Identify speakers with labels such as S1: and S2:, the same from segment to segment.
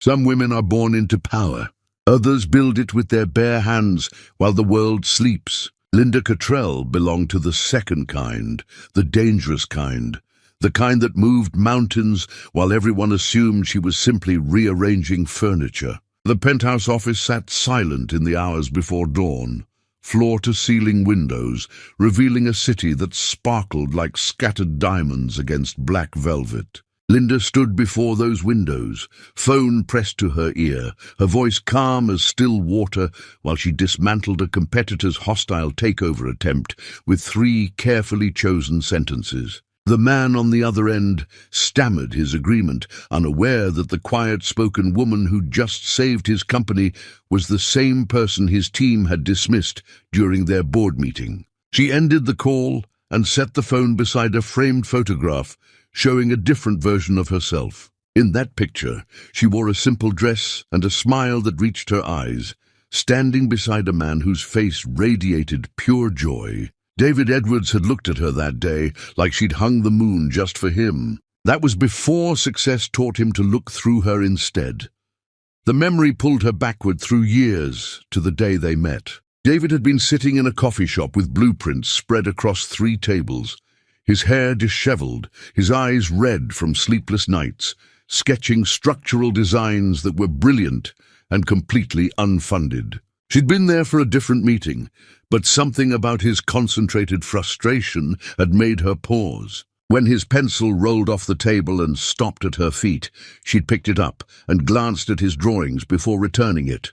S1: Some women are born into power. Others build it with their bare hands while the world sleeps. Linda Cottrell belonged to the second kind, the dangerous kind, the kind that moved mountains while everyone assumed she was simply rearranging furniture. The penthouse office sat silent in the hours before dawn, floor-to-ceiling windows revealing a city that sparkled like scattered diamonds against black velvet. Linda stood before those windows, phone pressed to her ear, her voice calm as still water, while she dismantled a competitor's hostile takeover attempt with 3 carefully chosen sentences. The man on the other end stammered his agreement, unaware that the quiet-spoken woman who'd just saved his company was the same person his team had dismissed during their board meeting. She ended the call and set the phone beside a framed photograph showing a different version of herself. In that picture, she wore a simple dress and a smile that reached her eyes, standing beside a man whose face radiated pure joy. David Edwards had looked at her that day like she'd hung the moon just for him. That was before success taught him to look through her instead. The memory pulled her backward through years to the day they met. David had been sitting in a coffee shop with blueprints spread across 3 tables. His hair disheveled, his eyes red from sleepless nights, sketching structural designs that were brilliant and completely unfunded. She'd been there for a different meeting, but something about his concentrated frustration had made her pause. When his pencil rolled off the table and stopped at her feet, she'd picked it up and glanced at his drawings before returning it.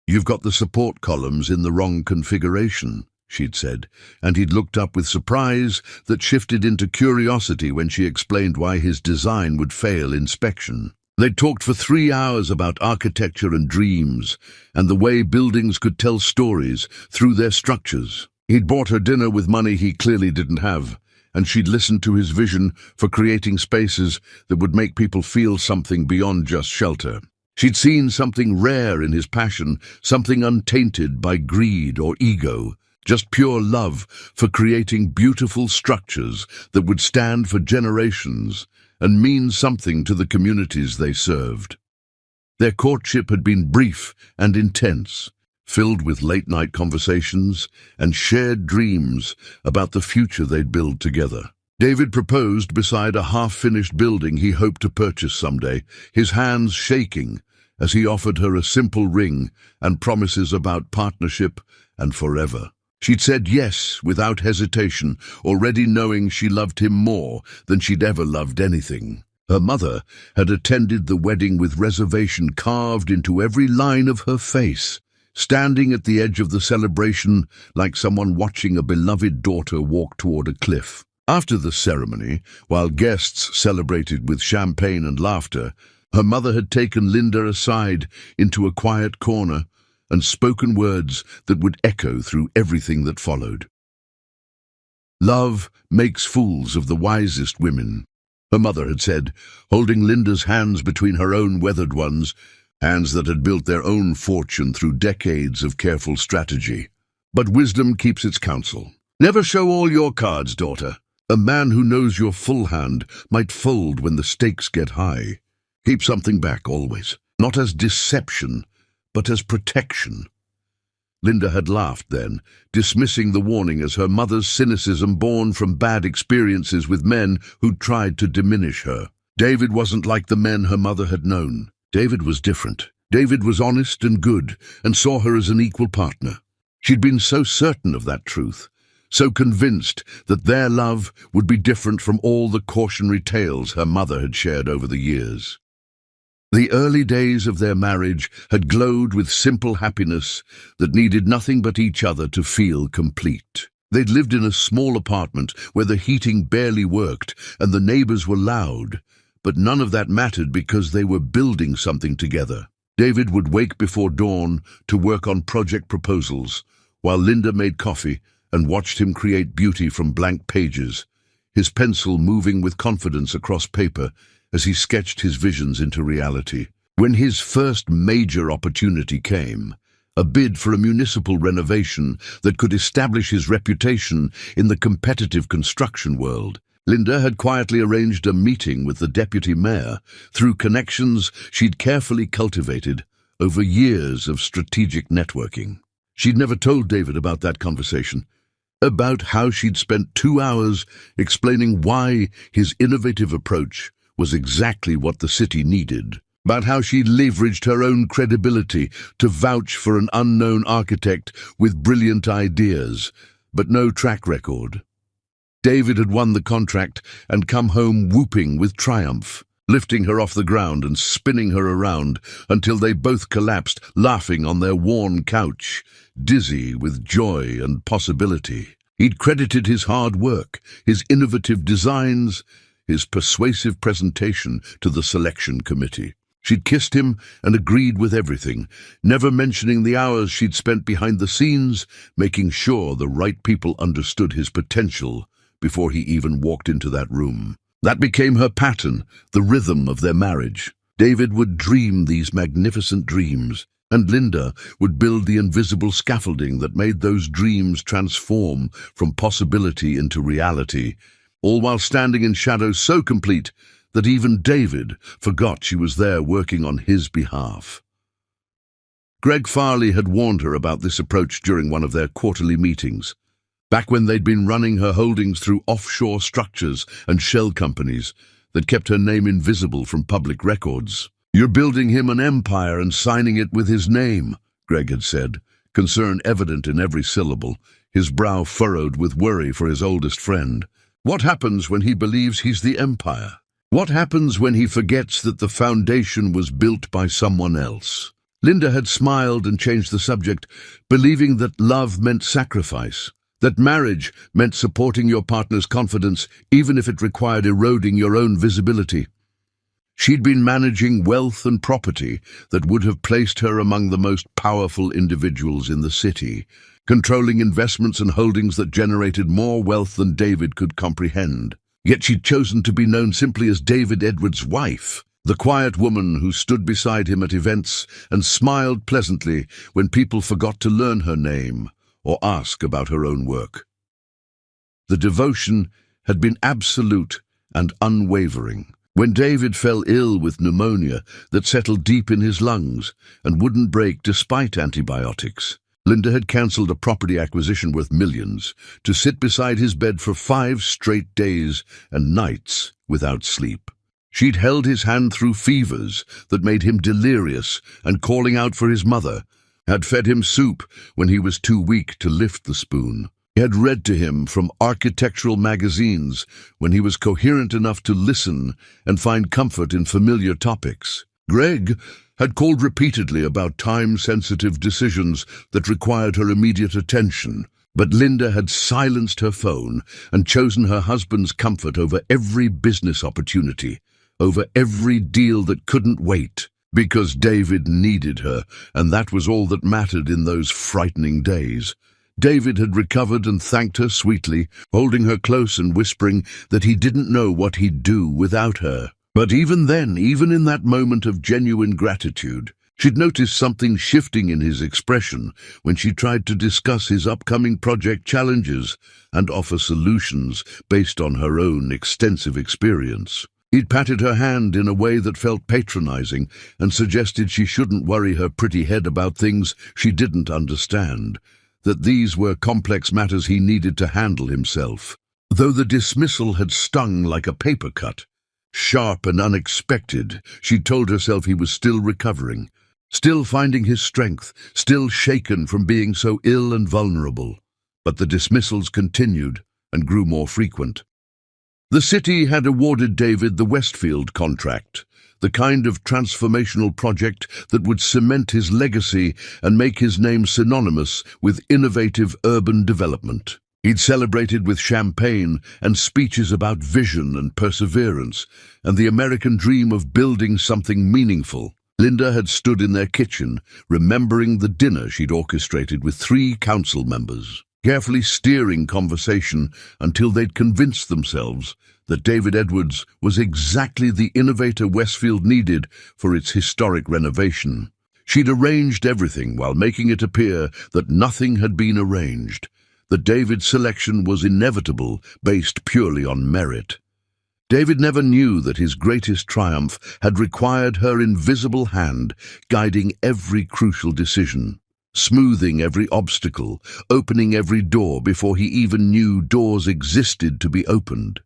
S1: "You've got the support columns in the wrong configuration," she'd said, and he'd looked up with surprise that shifted into curiosity when she explained why his design would fail inspection. They'd talked for 3 hours about architecture and dreams, and the way buildings could tell stories through their structures. He'd bought her dinner with money he clearly didn't have, and she'd listened to his vision for creating spaces that would make people feel something beyond just shelter. She'd seen something rare in his passion, something untainted by greed or ego, just pure love for creating beautiful structures that would stand for generations and mean something to the communities they served. Their courtship had been brief and intense, filled with late-night conversations and shared dreams about the future they'd build together. David proposed beside a half-finished building he hoped to purchase someday, his hands shaking as he offered her a simple ring and promises about partnership and forever. She'd said yes without hesitation, already knowing she loved him more than she'd ever loved anything. Her mother had attended the wedding with reservation carved into every line of her face, standing at the edge of the celebration like someone watching a beloved daughter walk toward a cliff. After the ceremony, while guests celebrated with champagne and laughter, her mother had taken Linda aside into a quiet corner and spoken words that would echo through everything that followed. "Love makes fools of the wisest women," her mother had said, holding Linda's hands between her own weathered ones, hands that had built their own fortune through decades of careful strategy. "But wisdom keeps its counsel. Never show all your cards, daughter. A man who knows your full hand might fold when the stakes get high. Keep something back always, not as deception, but as protection." Linda had laughed then, dismissing the warning as her mother's cynicism born from bad experiences with men who'd tried to diminish her. David wasn't like the men her mother had known. David was different. David was honest and good, and saw her as an equal partner. She'd been so certain of that truth, so convinced that their love would be different from all the cautionary tales her mother had shared over the years. The early days of their marriage had glowed with simple happiness that needed nothing but each other to feel complete. They'd lived in a small apartment where the heating barely worked and the neighbors were loud, but none of that mattered because they were building something together. David would wake before dawn to work on project proposals, while Linda made coffee and watched him create beauty from blank pages, his pencil moving with confidence across paper as he sketched his visions into reality. When his first major opportunity came, a bid for a municipal renovation that could establish his reputation in the competitive construction world, Linda had quietly arranged a meeting with the deputy mayor through connections she'd carefully cultivated over years of strategic networking. She'd never told David about that conversation, about how she'd spent 2 hours explaining why his innovative approach was exactly what the city needed, about how she'd leveraged her own credibility to vouch for an unknown architect with brilliant ideas, but no track record. David had won the contract and come home whooping with triumph, lifting her off the ground and spinning her around until they both collapsed, laughing on their worn couch, dizzy with joy and possibility. He'd credited his hard work, his innovative designs, his persuasive presentation to the selection committee. She'd kissed him and agreed with everything, never mentioning the hours she'd spent behind the scenes, making sure the right people understood his potential before he even walked into that room. That became her pattern, the rhythm of their marriage. David would dream these magnificent dreams, and Linda would build the invisible scaffolding that made those dreams transform from possibility into reality, all while standing in shadows so complete that even David forgot she was there working on his behalf. Greg Farley had warned her about this approach during one of their quarterly meetings, back when they'd been running her holdings through offshore structures and shell companies that kept her name invisible from public records. "You're building him an empire and signing it with his name," Greg had said, concern evident in every syllable, his brow furrowed with worry for his oldest friend. What happens when he believes he's the empire? What happens when he forgets that the foundation was built by someone else? Linda had smiled and changed the subject, believing that love meant sacrifice, that marriage meant supporting your partner's confidence even if it required eroding your own visibility. She'd been managing wealth and property that would have placed her among the most powerful individuals in the city, controlling investments and holdings that generated more wealth than David could comprehend. Yet she'd chosen to be known simply as David Edwards' wife, the quiet woman who stood beside him at events and smiled pleasantly when people forgot to learn her name or ask about her own work. The devotion had been absolute and unwavering. When David fell ill with pneumonia that settled deep in his lungs and wouldn't break despite antibiotics, Linda had cancelled a property acquisition worth millions to sit beside his bed for 5 straight days and nights without sleep. She'd held his hand through fevers that made him delirious and calling out for his mother, had fed him soup when he was too weak to lift the spoon. He had read to him from architectural magazines when he was coherent enough to listen and find comfort in familiar topics. Greg had called repeatedly about time-sensitive decisions that required her immediate attention, but Linda had silenced her phone and chosen her husband's comfort over every business opportunity, over every deal that couldn't wait, because David needed her, and that was all that mattered in those frightening days. David had recovered and thanked her sweetly, holding her close and whispering that he didn't know what he'd do without her. But even then, even in that moment of genuine gratitude, she'd noticed something shifting in his expression when she tried to discuss his upcoming project challenges and offer solutions based on her own extensive experience. He'd patted her hand in a way that felt patronizing and suggested she shouldn't worry her pretty head about things she didn't understand, that these were complex matters he needed to handle himself. Though the dismissal had stung like a paper cut, sharp and unexpected, she told herself he was still recovering, still finding his strength, still shaken from being so ill and vulnerable. But the dismissals continued and grew more frequent. The city had awarded David the Westfield contract, the kind of transformational project that would cement his legacy and make his name synonymous with innovative urban development. He'd celebrated with champagne and speeches about vision and perseverance and the American dream of building something meaningful. Linda had stood in their kitchen, remembering the dinner she'd orchestrated with 3 council members, carefully steering conversation until they'd convinced themselves that David Edwards was exactly the innovator Westfield needed for its historic renovation. She'd arranged everything while making it appear that nothing had been arranged, that David's selection was inevitable, based purely on merit. David never knew that his greatest triumph had required her invisible hand guiding every crucial decision, smoothing every obstacle, opening every door before he even knew doors existed to be opened.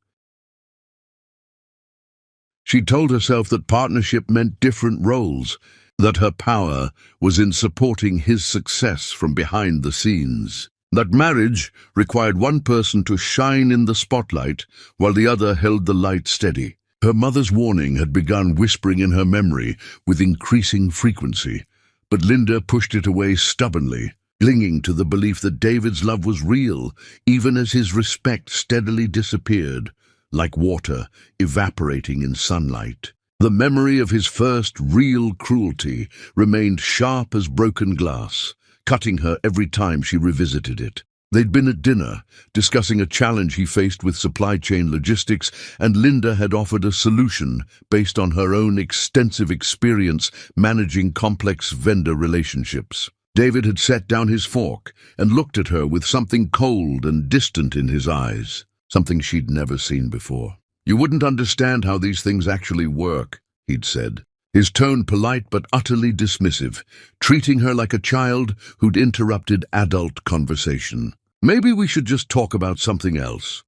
S1: She told herself that partnership meant different roles, that her power was in supporting his success from behind the scenes, that marriage required one person to shine in the spotlight while the other held the light steady. Her mother's warning had begun whispering in her memory with increasing frequency, but Linda pushed it away stubbornly, clinging to the belief that David's love was real, even as his respect steadily disappeared, like water evaporating in sunlight. The memory of his first real cruelty remained sharp as broken glass, cutting her every time she revisited it. They'd been at dinner, discussing a challenge he faced with supply chain logistics, and Linda had offered a solution based on her own extensive experience managing complex vendor relationships. David had set down his fork and looked at her with something cold and distant in his eyes, something she'd never seen before. "You wouldn't understand how these things actually work," he'd said, his tone polite but utterly dismissive, treating her like a child who'd interrupted adult conversation. "Maybe we should just talk about something else."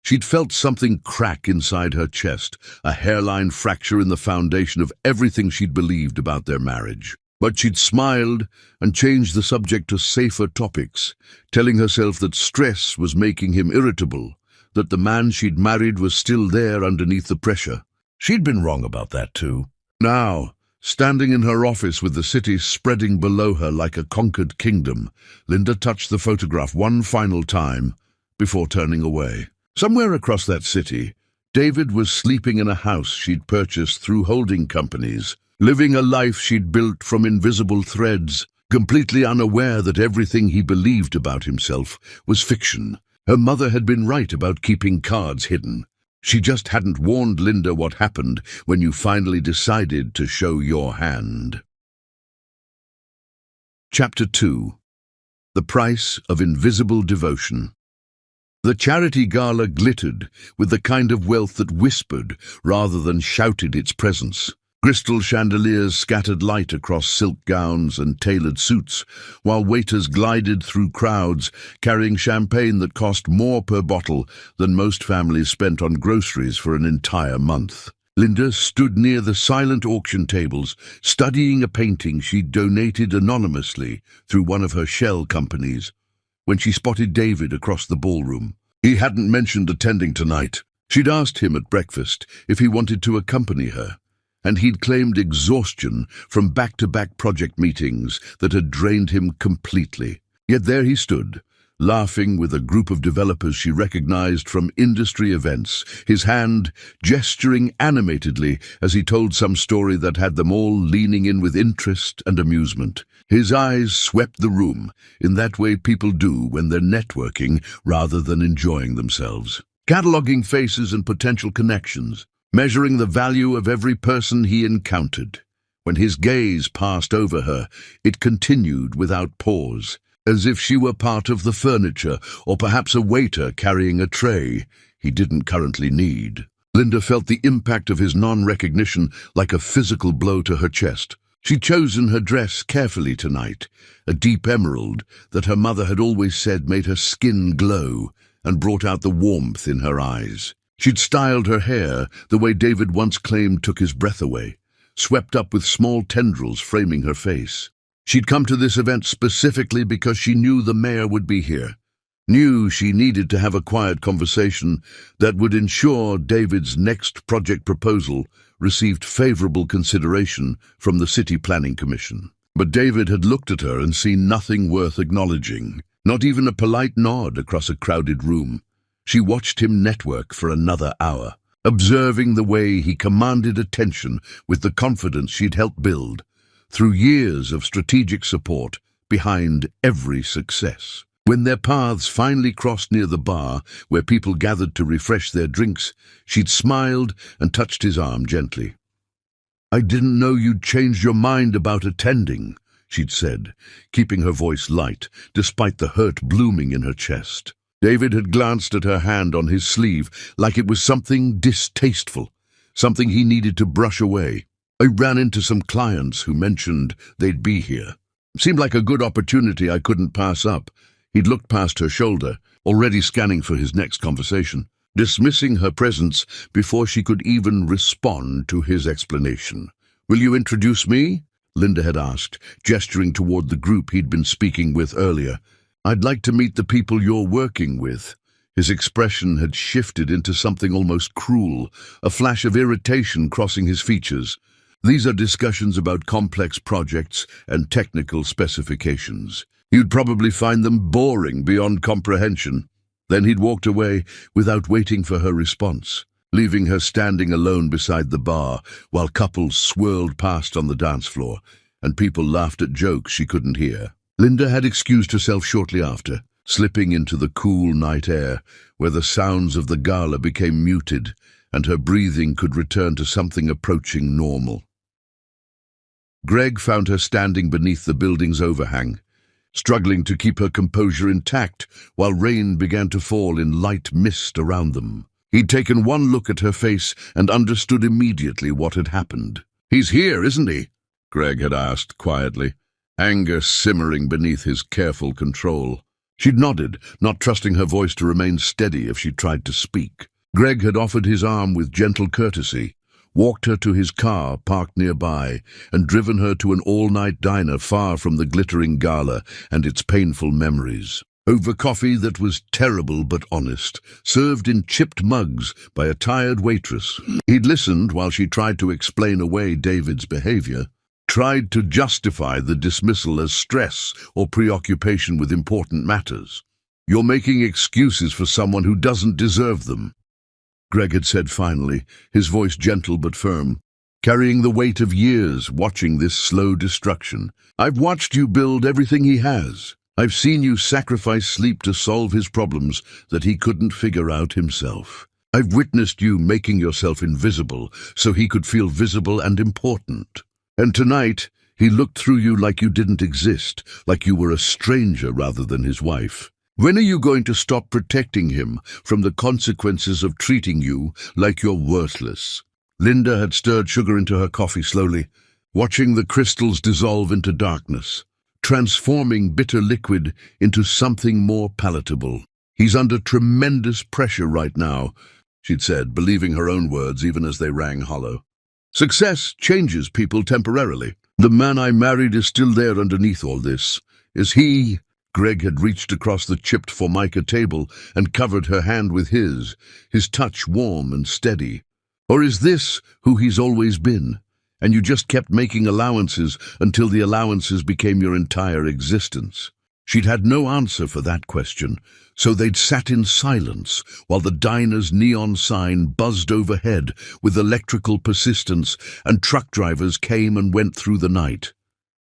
S1: She'd felt something crack inside her chest, a hairline fracture in the foundation of everything she'd believed about their marriage. But she'd smiled and changed the subject to safer topics, telling herself that stress was making him irritable, that the man she'd married was still there underneath the pressure. She'd been wrong about that too. Now, standing in her office with the city spreading below her like a conquered kingdom, Linda touched the photograph one final time before turning away. Somewhere across that city, David was sleeping in a house she'd purchased through holding companies, living a life she'd built from invisible threads, completely unaware that everything he believed about himself was fiction. Her mother had been right about keeping cards hidden. She just hadn't warned Linda what happened when you finally decided to show your hand. Chapter 2. The Price of Invisible Devotion. The charity gala glittered with the kind of wealth that whispered rather than shouted its presence. Crystal chandeliers scattered light across silk gowns and tailored suits, while waiters glided through crowds carrying champagne that cost more per bottle than most families spent on groceries for an entire month. Linda stood near the silent auction tables, studying a painting she'd donated anonymously through one of her shell companies, when she spotted David across the ballroom. He hadn't mentioned attending tonight. She'd asked him at breakfast if he wanted to accompany her, and he'd claimed exhaustion from back-to-back project meetings that had drained him completely. Yet there he stood, laughing with a group of developers she recognized from industry events, his hand gesturing animatedly as he told some story that had them all leaning in with interest and amusement. His eyes swept the room, in that way people do when they're networking rather than enjoying themselves, cataloging faces and potential connections, measuring the value of every person he encountered. When his gaze passed over her, it continued without pause, as if she were part of the furniture or perhaps a waiter carrying a tray he didn't currently need. Linda felt the impact of his non-recognition like a physical blow to her chest. She'd chosen her dress carefully tonight, a deep emerald that her mother had always said made her skin glow and brought out the warmth in her eyes. She'd styled her hair the way David once claimed took his breath away, swept up with small tendrils framing her face. She'd come to this event specifically because she knew the mayor would be here, knew she needed to have a quiet conversation that would ensure David's next project proposal received favorable consideration from the City Planning Commission. But David had looked at her and seen nothing worth acknowledging, not even a polite nod across a crowded room. She watched him network for another hour, observing the way he commanded attention with the confidence she'd helped build through years of strategic support behind every success. When their paths finally crossed near the bar where people gathered to refresh their drinks, she'd smiled and touched his arm gently. "I didn't know you'd changed your mind about attending," she'd said, keeping her voice light, despite the hurt blooming in her chest. David had glanced at her hand on his sleeve like it was something distasteful, something he needed to brush away. I ran into some clients who mentioned they'd be here. Seemed like a good opportunity I couldn't pass up. He'd looked past her shoulder, already scanning for his next conversation, dismissing her presence before she could even respond to his explanation. "Will you introduce me?" Linda had asked, gesturing toward the group he'd been speaking with earlier. "I'd like to meet the people you're working with." His expression had shifted into something almost cruel, a flash of irritation crossing his features. "These are discussions about complex projects and technical specifications. You'd probably find them boring beyond comprehension." Then he'd walked away without waiting for her response, leaving her standing alone beside the bar while couples swirled past on the dance floor and people laughed at jokes she couldn't hear. Linda had excused herself shortly after, slipping into the cool night air where the sounds of the gala became muted and her breathing could return to something approaching normal. Greg found her standing beneath the building's overhang, struggling to keep her composure intact while rain began to fall in light mist around them. He'd taken one look at her face and understood immediately what had happened. "He's here, isn't he?" Greg had asked quietly, anger simmering beneath his careful control. She'd nodded, not trusting her voice to remain steady if she tried to speak. Greg had offered his arm with gentle courtesy, walked her to his car parked nearby, and driven her to an all-night diner far from the glittering gala and its painful memories. Over coffee that was terrible but honest, served in chipped mugs by a tired waitress. He'd listened while she tried to explain away David's behavior, tried to justify the dismissal as stress or preoccupation with important matters. "You're making excuses for someone who doesn't deserve them," Greg had said finally, his voice gentle but firm, carrying the weight of years watching this slow destruction. "I've watched you build everything he has. I've seen you sacrifice sleep to solve his problems that he couldn't figure out himself. I've witnessed you making yourself invisible so he could feel visible and important. And tonight, he looked through you like you didn't exist, like you were a stranger rather than his wife. When are you going to stop protecting him from the consequences of treating you like you're worthless?" Linda had stirred sugar into her coffee slowly, watching the crystals dissolve into darkness, transforming bitter liquid into something more palatable. "He's under tremendous pressure right now," she'd said, believing her own words even as they rang hollow. "Success changes people temporarily. The man I married is still there underneath all this. Is he—" Greg had reached across the chipped formica table and covered her hand with his touch warm and steady. "Or is this who he's always been? And you just kept making allowances until the allowances became your entire existence?" She'd had no answer for that question, so they'd sat in silence while the diner's neon sign buzzed overhead with electrical persistence and truck drivers came and went through the night,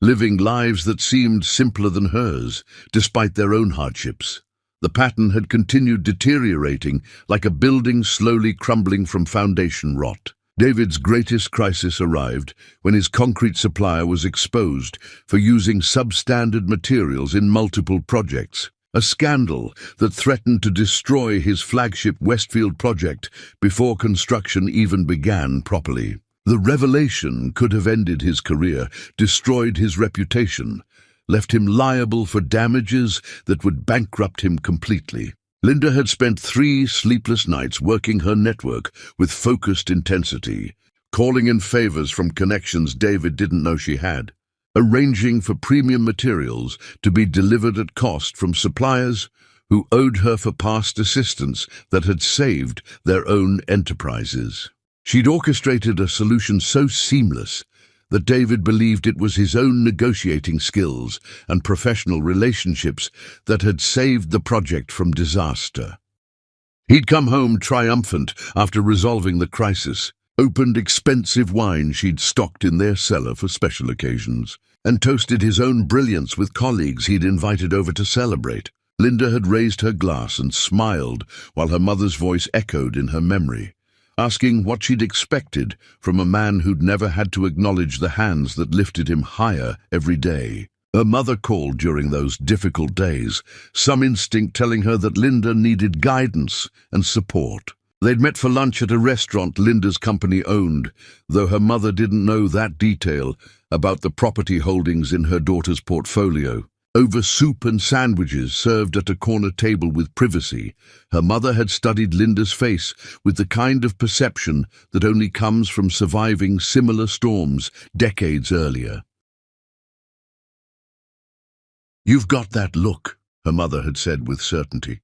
S1: living lives that seemed simpler than hers, despite their own hardships. The pattern had continued deteriorating like a building slowly crumbling from foundation rot. David's greatest crisis arrived when his concrete supplier was exposed for using substandard materials in multiple projects, a scandal that threatened to destroy his flagship Westfield project before construction even began properly. The revelation could have ended his career, destroyed his reputation, left him liable for damages that would bankrupt him completely. Linda had spent 3 sleepless nights working her network with focused intensity, calling in favors from connections David didn't know she had, arranging for premium materials to be delivered at cost from suppliers who owed her for past assistance that had saved their own enterprises. She'd orchestrated a solution so seamless that David believed it was his own negotiating skills and professional relationships that had saved the project from disaster. He'd come home triumphant after resolving the crisis, opened expensive wine she'd stocked in their cellar for special occasions, and toasted his own brilliance with colleagues he'd invited over to celebrate. Linda had raised her glass and smiled while her mother's voice echoed in her memory. asking what she'd expected from a man who'd never had to acknowledge the hands that lifted him higher every day. Her mother called during those difficult days, some instinct telling her that Linda needed guidance and support. They'd met for lunch at a restaurant Linda's company owned, though her mother didn't know that detail about the property holdings in her daughter's portfolio. Over soup and sandwiches served at a corner table with privacy, her mother had studied Linda's face with the kind of perception that only comes from surviving similar storms decades earlier. "You've got that look," her mother had said with certainty.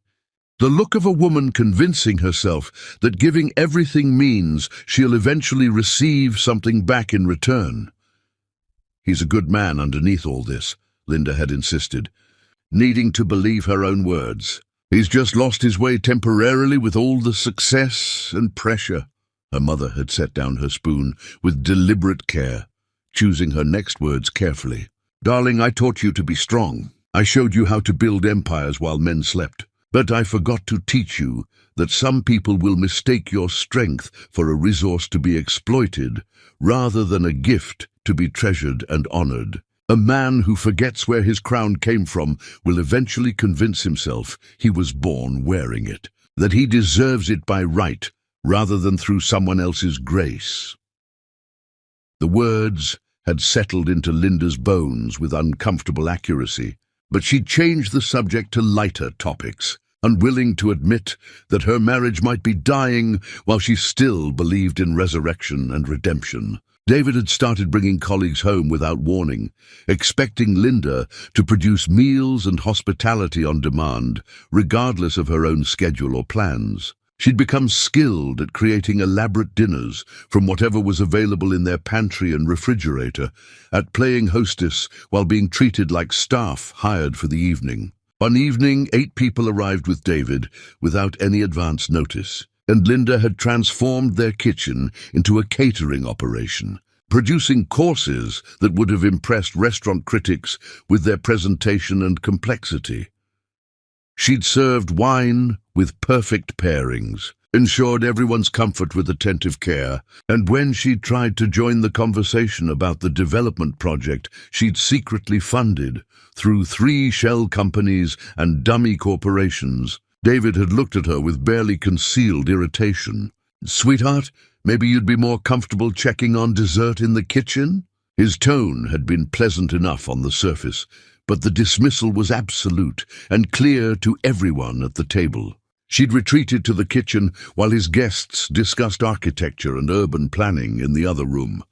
S1: "The look of a woman convincing herself that giving everything means she'll eventually receive something back in return." "He's a good man underneath all this," Linda had insisted, needing to believe her own words. "He's just lost his way temporarily with all the success and pressure." Her mother had set down her spoon with deliberate care, choosing her next words carefully. "Darling, I taught you to be strong. I showed you how to build empires while men slept. But I forgot to teach you that some people will mistake your strength for a resource to be exploited rather than a gift to be treasured and honored. A man who forgets where his crown came from will eventually convince himself he was born wearing it, that he deserves it by right rather than through someone else's grace." The words had settled into Linda's bones with uncomfortable accuracy, but she'd changed the subject to lighter topics, unwilling to admit that her marriage might be dying while she still believed in resurrection and redemption. David had started bringing colleagues home without warning, expecting Linda to produce meals and hospitality on demand, regardless of her own schedule or plans. She'd become skilled at creating elaborate dinners from whatever was available in their pantry and refrigerator, at playing hostess while being treated like staff hired for the evening. One evening, 8 people arrived with David without any advance notice, and Linda had transformed their kitchen into a catering operation, producing courses that would have impressed restaurant critics with their presentation and complexity. She'd served wine with perfect pairings, ensured everyone's comfort with attentive care, and when she'd tried to join the conversation about the development project she'd secretly funded through 3 shell companies and dummy corporations, David had looked at her with barely concealed irritation. "Sweetheart, maybe you'd be more comfortable checking on dessert in the kitchen?" His tone had been pleasant enough on the surface, but the dismissal was absolute and clear to everyone at the table. She'd retreated to the kitchen while his guests discussed architecture and urban planning in the other room,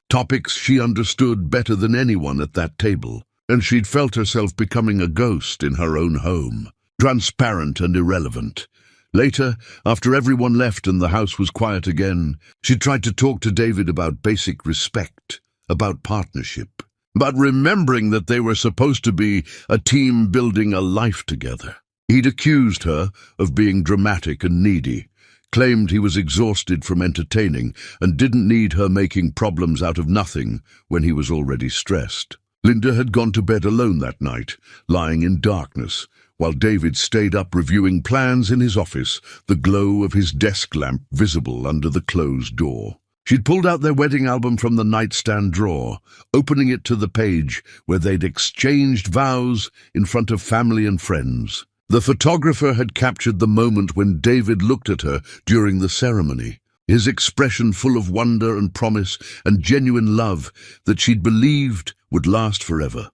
S1: topics she understood better than anyone at that table, and she'd felt herself becoming a ghost in her own home, transparent and irrelevant. Later, after everyone left and the house was quiet again, she tried to talk to David about basic respect, about partnership, about remembering that they were supposed to be a team building a life together. He'd accused her of being dramatic and needy, claimed he was exhausted from entertaining and didn't need her making problems out of nothing when he was already stressed. Linda had gone to bed alone that night, lying in darkness, while David stayed up reviewing plans in his office, the glow of his desk lamp visible under the closed door. She'd pulled out their wedding album from the nightstand drawer, opening it to the page where they'd exchanged vows in front of family and friends. The photographer had captured the moment when David looked at her during the ceremony, his expression full of wonder and promise and genuine love that she'd believed would last forever.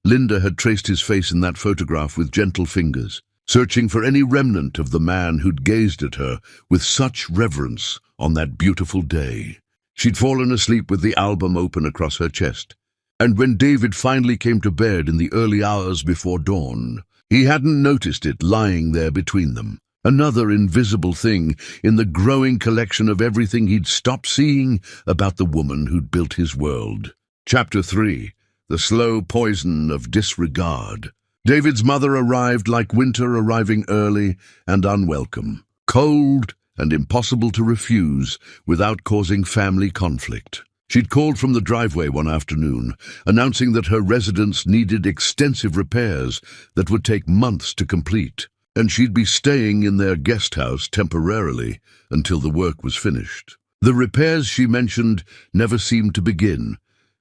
S1: Linda had traced his face in that photograph with gentle fingers, searching for any remnant of the man who'd gazed at her with such reverence on that beautiful day. She'd fallen asleep with the album open across her chest, and when David finally came to bed in the early hours before dawn, he hadn't noticed it lying there between them, another invisible thing in the growing collection of everything he'd stopped seeing about the woman who'd built his world. Chapter 3. The Slow Poison of Disregard. David's mother arrived like winter arriving early and unwelcome, cold and impossible to refuse without causing family conflict. She'd called from the driveway one afternoon, announcing that her residence needed extensive repairs that would take months to complete. and she'd be staying in their guest house temporarily until the work was finished. The repairs she mentioned never seemed to begin,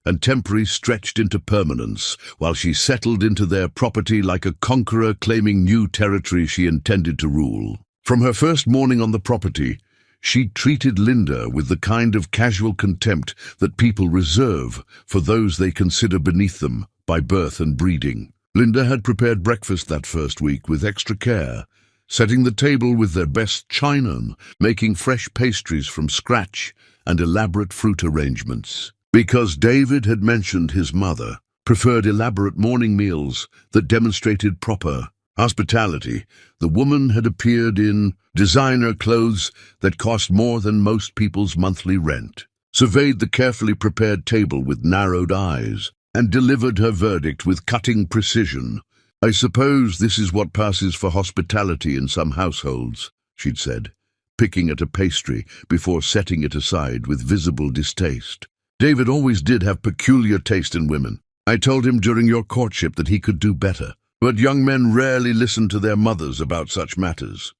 S1: and temporary stretched into permanence while she settled into their property like a conqueror claiming new territory she intended to rule. From her first morning on the property, she treated Linda with the kind of casual contempt that people reserve for those they consider beneath them by birth and breeding. Linda had prepared breakfast that first week with extra care, setting the table with their best china, making fresh pastries from scratch and elaborate fruit arrangements. Because David had mentioned his mother preferred elaborate morning meals that demonstrated proper hospitality, the woman had appeared in designer clothes that cost more than most people's monthly rent, surveyed the carefully prepared table with narrowed eyes, and delivered her verdict with cutting precision. "I suppose this is what passes for hospitality in some households," she'd said, picking at a pastry before setting it aside with visible distaste. "David always did have peculiar taste in women. I told him during your courtship that he could do better. But young men rarely listen to their mothers about such matters."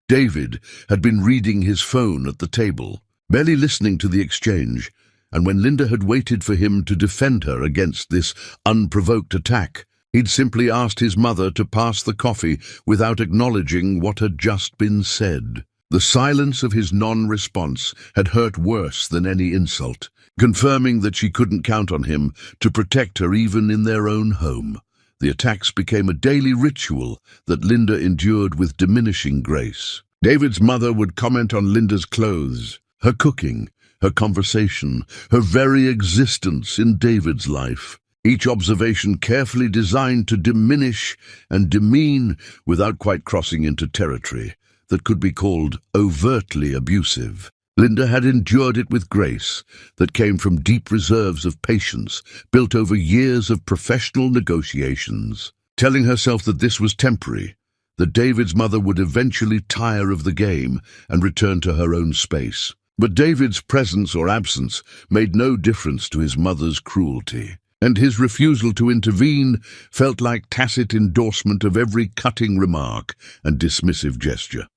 S1: David had been reading his phone at the table, barely listening to the exchange, and when Linda had waited for him to defend her against this unprovoked attack, he'd simply asked his mother to pass the coffee without acknowledging what had just been said. The silence of his non-response had hurt worse than any insult, confirming that she couldn't count on him to protect her even in their own home. The attacks became a daily ritual that Linda endured with diminishing grace. David's mother would comment on Linda's clothes, her cooking, her conversation, her very existence in David's life. Each observation carefully designed to diminish and demean without quite crossing into territory that could be called overtly abusive. Linda had endured it with grace that came from deep reserves of patience built over years of professional negotiations, telling herself that this was temporary, that David's mother would eventually tire of the game and return to her own space. But David's presence or absence made no difference to his mother's cruelty, and his refusal to intervene felt like tacit endorsement of every cutting remark and dismissive gesture.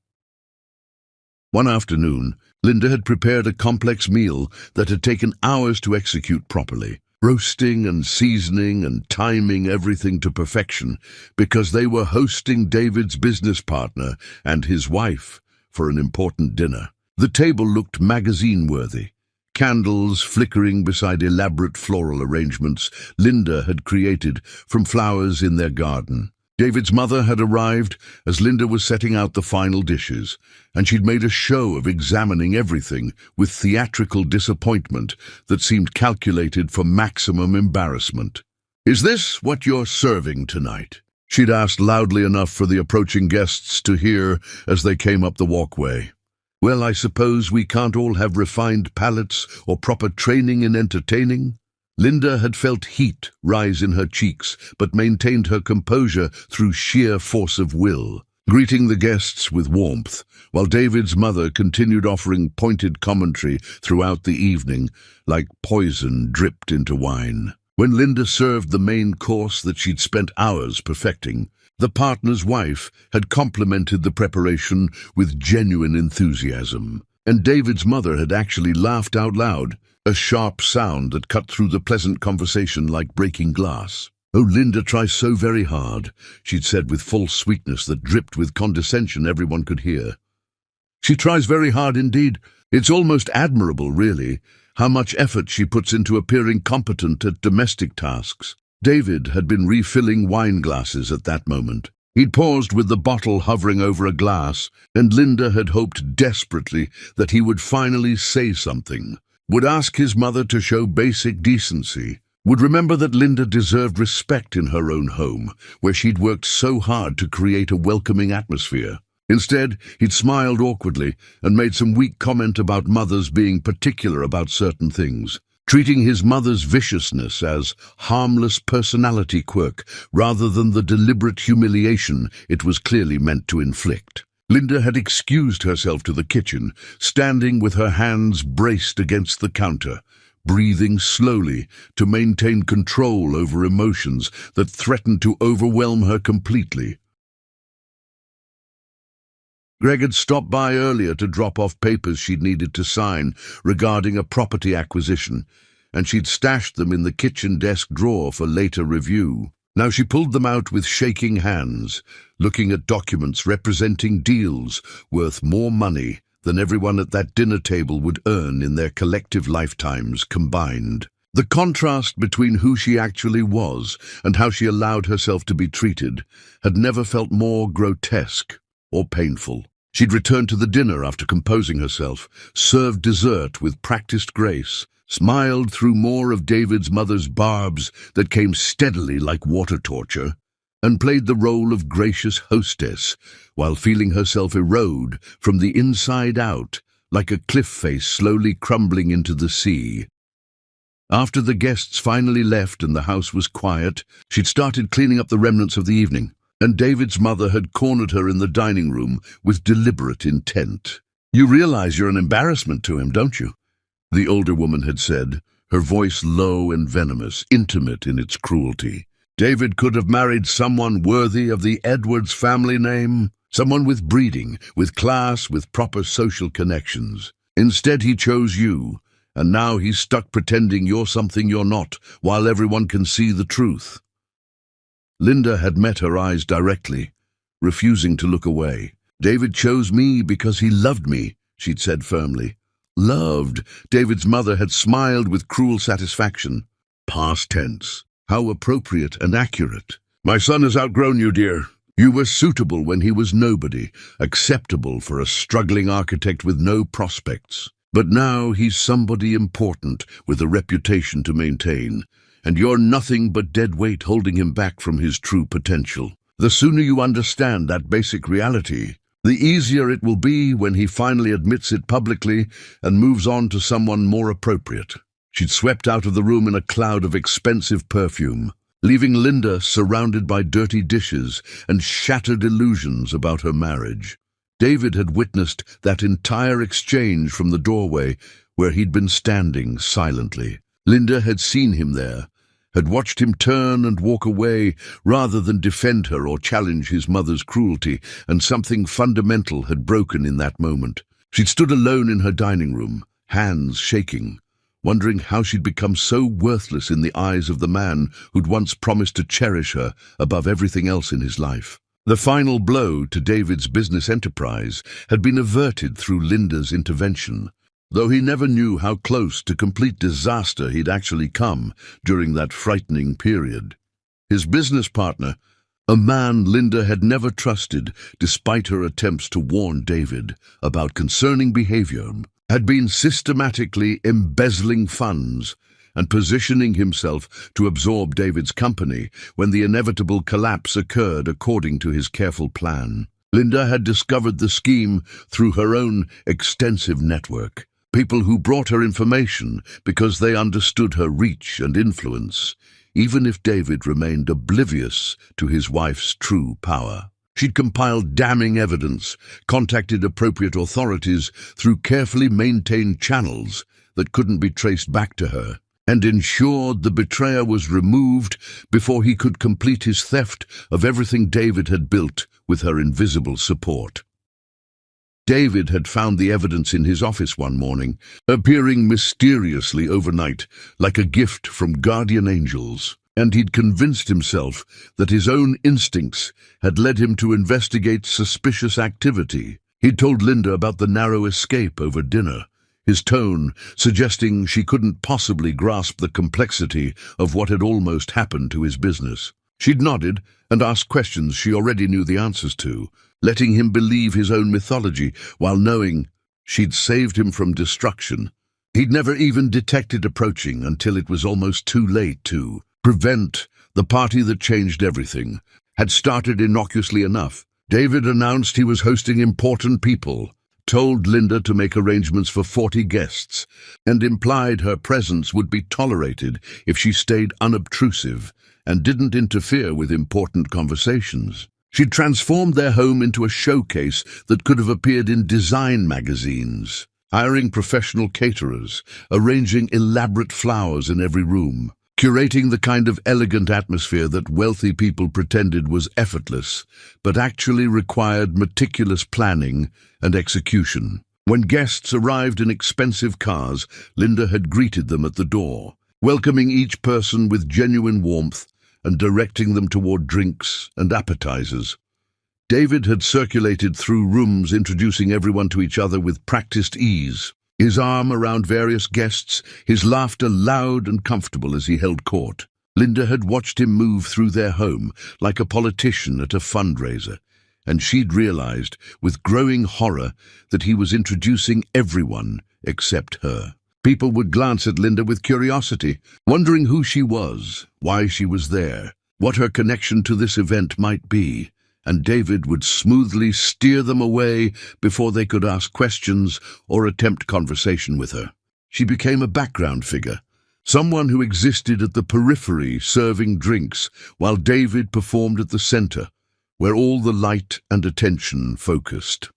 S1: One afternoon, Linda had prepared a complex meal that had taken hours to execute properly, roasting and seasoning and timing everything to perfection, because they were hosting David's business partner and his wife for an important dinner. The table looked magazine-worthy, candles flickering beside elaborate floral arrangements Linda had created from flowers in their garden. David's mother had arrived as Linda was setting out the final dishes, and she'd made a show of examining everything with theatrical disappointment that seemed calculated for maximum embarrassment. "Is this what you're serving tonight?" she'd asked loudly enough for the approaching guests to hear as they came up the walkway. "Well, I suppose we can't all have refined palates or proper training in entertaining." Linda had felt heat rise in her cheeks, but maintained her composure through sheer force of will, greeting the guests with warmth, while David's mother continued offering pointed commentary throughout the evening, like poison dripped into wine. When Linda served the main course that she'd spent hours perfecting, the partner's wife had complimented the preparation with genuine enthusiasm, and David's mother had actually laughed out loud, a sharp sound that cut through the pleasant conversation like breaking glass. "Oh, Linda tries so very hard," she'd said with false sweetness that dripped with condescension everyone could hear. "She tries very hard indeed. It's almost admirable, really, how much effort she puts into appearing competent at domestic tasks." David had been refilling wine glasses at that moment. He'd paused with the bottle hovering over a glass, and Linda had hoped desperately that he would finally say something, would ask his mother to show basic decency, would remember that Linda deserved respect in her own home, where she'd worked so hard to create a welcoming atmosphere. Instead, he'd smiled awkwardly and made some weak comment about mothers being particular about certain things, treating his mother's viciousness as harmless personality quirk rather than the deliberate humiliation it was clearly meant to inflict. Linda had excused herself to the kitchen, standing with her hands braced against the counter, breathing slowly to maintain control over emotions that threatened to overwhelm her completely. Greg had stopped by earlier to drop off papers she'd needed to sign regarding a property acquisition, and she'd stashed them in the kitchen desk drawer for later review. Now she pulled them out with shaking hands, looking at documents representing deals worth more money than everyone at that dinner table would earn in their collective lifetimes combined. The contrast between who she actually was and how she allowed herself to be treated had never felt more grotesque or painful. She'd returned to the dinner after composing herself, served dessert with practiced grace, smiled through more of David's mother's barbs that came steadily like water torture, and played the role of gracious hostess while feeling herself erode from the inside out like a cliff face slowly crumbling into the sea. After the guests finally left and the house was quiet, she'd started cleaning up the remnants of the evening, and David's mother had cornered her in the dining room with deliberate intent. "You realize you're an embarrassment to him, don't you?" the older woman had said, her voice low and venomous, intimate in its cruelty. David could have married someone worthy of the Edwards family name, someone with breeding, with class, with proper social connections. Instead, he chose you, and now he's stuck pretending you're something you're not, while everyone can see the truth. Linda had met her eyes directly, refusing to look away. "David chose me because he loved me," she'd said firmly. Loved. David's mother had smiled with cruel satisfaction. Past tense. How appropriate and accurate. "My son has outgrown you, dear. You were suitable when he was nobody, acceptable for a struggling architect with no prospects. But now he's somebody important with a reputation to maintain, and you're nothing but dead weight holding him back from his true potential. The sooner you understand that basic reality, the easier it will be when he finally admits it publicly and moves on to someone more appropriate." She'd swept out of the room in a cloud of expensive perfume, leaving Linda surrounded by dirty dishes and shattered illusions about her marriage. David had witnessed that entire exchange from the doorway where he'd been standing silently. Linda had seen him there, had watched him turn and walk away rather than defend her or challenge his mother's cruelty, and something fundamental had broken in that moment. She'd stood alone in her dining room, hands shaking, wondering how she'd become so worthless in the eyes of the man who'd once promised to cherish her above everything else in his life. The final blow to David's business enterprise had been averted through Linda's intervention, though he never knew how close to complete disaster he'd actually come during that frightening period. His business partner, a man Linda had never trusted despite her attempts to warn David about concerning behavior, had been systematically embezzling funds and positioning himself to absorb David's company when the inevitable collapse occurred according to his careful plan. Linda had discovered the scheme through her own extensive network, people who brought her information because they understood her reach and influence, even if David remained oblivious to his wife's true power. She'd compiled damning evidence, contacted appropriate authorities through carefully maintained channels that couldn't be traced back to her, and ensured the betrayer was removed before he could complete his theft of everything David had built with her invisible support. David had found the evidence in his office one morning, appearing mysteriously overnight like a gift from guardian angels, and he'd convinced himself that his own instincts had led him to investigate suspicious activity. He'd told Linda about the narrow escape over dinner, his tone suggesting she couldn't possibly grasp the complexity of what had almost happened to his business. She'd nodded and asked questions she already knew the answers to, letting him believe his own mythology while knowing she'd saved him from destruction. He'd never even detected approaching until it was almost too late to prevent. The party that changed everything had started innocuously enough. David announced he was hosting important people, told Linda to make arrangements for 40 guests, and implied her presence would be tolerated if she stayed unobtrusive and didn't interfere with important conversations. She'd transformed their home into a showcase that could have appeared in design magazines, hiring professional caterers, arranging elaborate flowers in every room, curating the kind of elegant atmosphere that wealthy people pretended was effortless, but actually required meticulous planning and execution. When guests arrived in expensive cars, Linda had greeted them at the door, welcoming each person with genuine warmth and directing them toward drinks and appetizers. David had circulated through rooms, introducing everyone to each other with practiced ease, his arm around various guests, his laughter loud and comfortable as he held court. Linda had watched him move through their home like a politician at a fundraiser, and she'd realized, with growing horror, that he was introducing everyone except her. People would glance at Linda with curiosity, wondering who she was, why she was there, what her connection to this event might be, and David would smoothly steer them away before they could ask questions or attempt conversation with her. She became a background figure, someone who existed at the periphery serving drinks, while David performed at the center, where all the light and attention focused.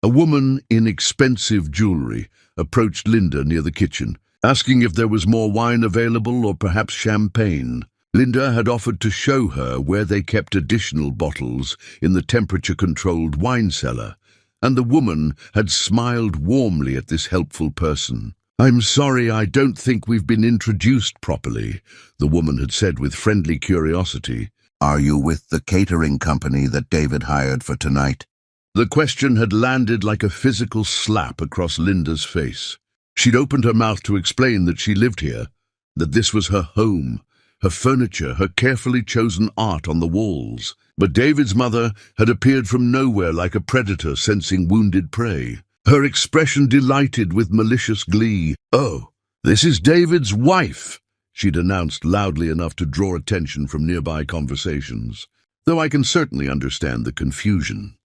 S1: A woman in expensive jewelry approached Linda near the kitchen, asking if there was more wine available or perhaps champagne. Linda had offered to show her where they kept additional bottles in the temperature-controlled wine cellar, and the woman had smiled warmly at this helpful person. "I'm sorry, I don't think we've been introduced properly," the woman had said with friendly curiosity.
S2: "Are you with the catering company that David hired for tonight?"
S1: The question had landed like a physical slap across Linda's face. She'd opened her mouth to explain that she lived here, that this was her home, her furniture, her carefully chosen art on the walls. But David's mother had appeared from nowhere like a predator sensing wounded prey. Her expression delighted with malicious glee. "Oh, this is David's wife," she'd announced loudly enough to draw attention from nearby conversations. "Though I can certainly understand the confusion.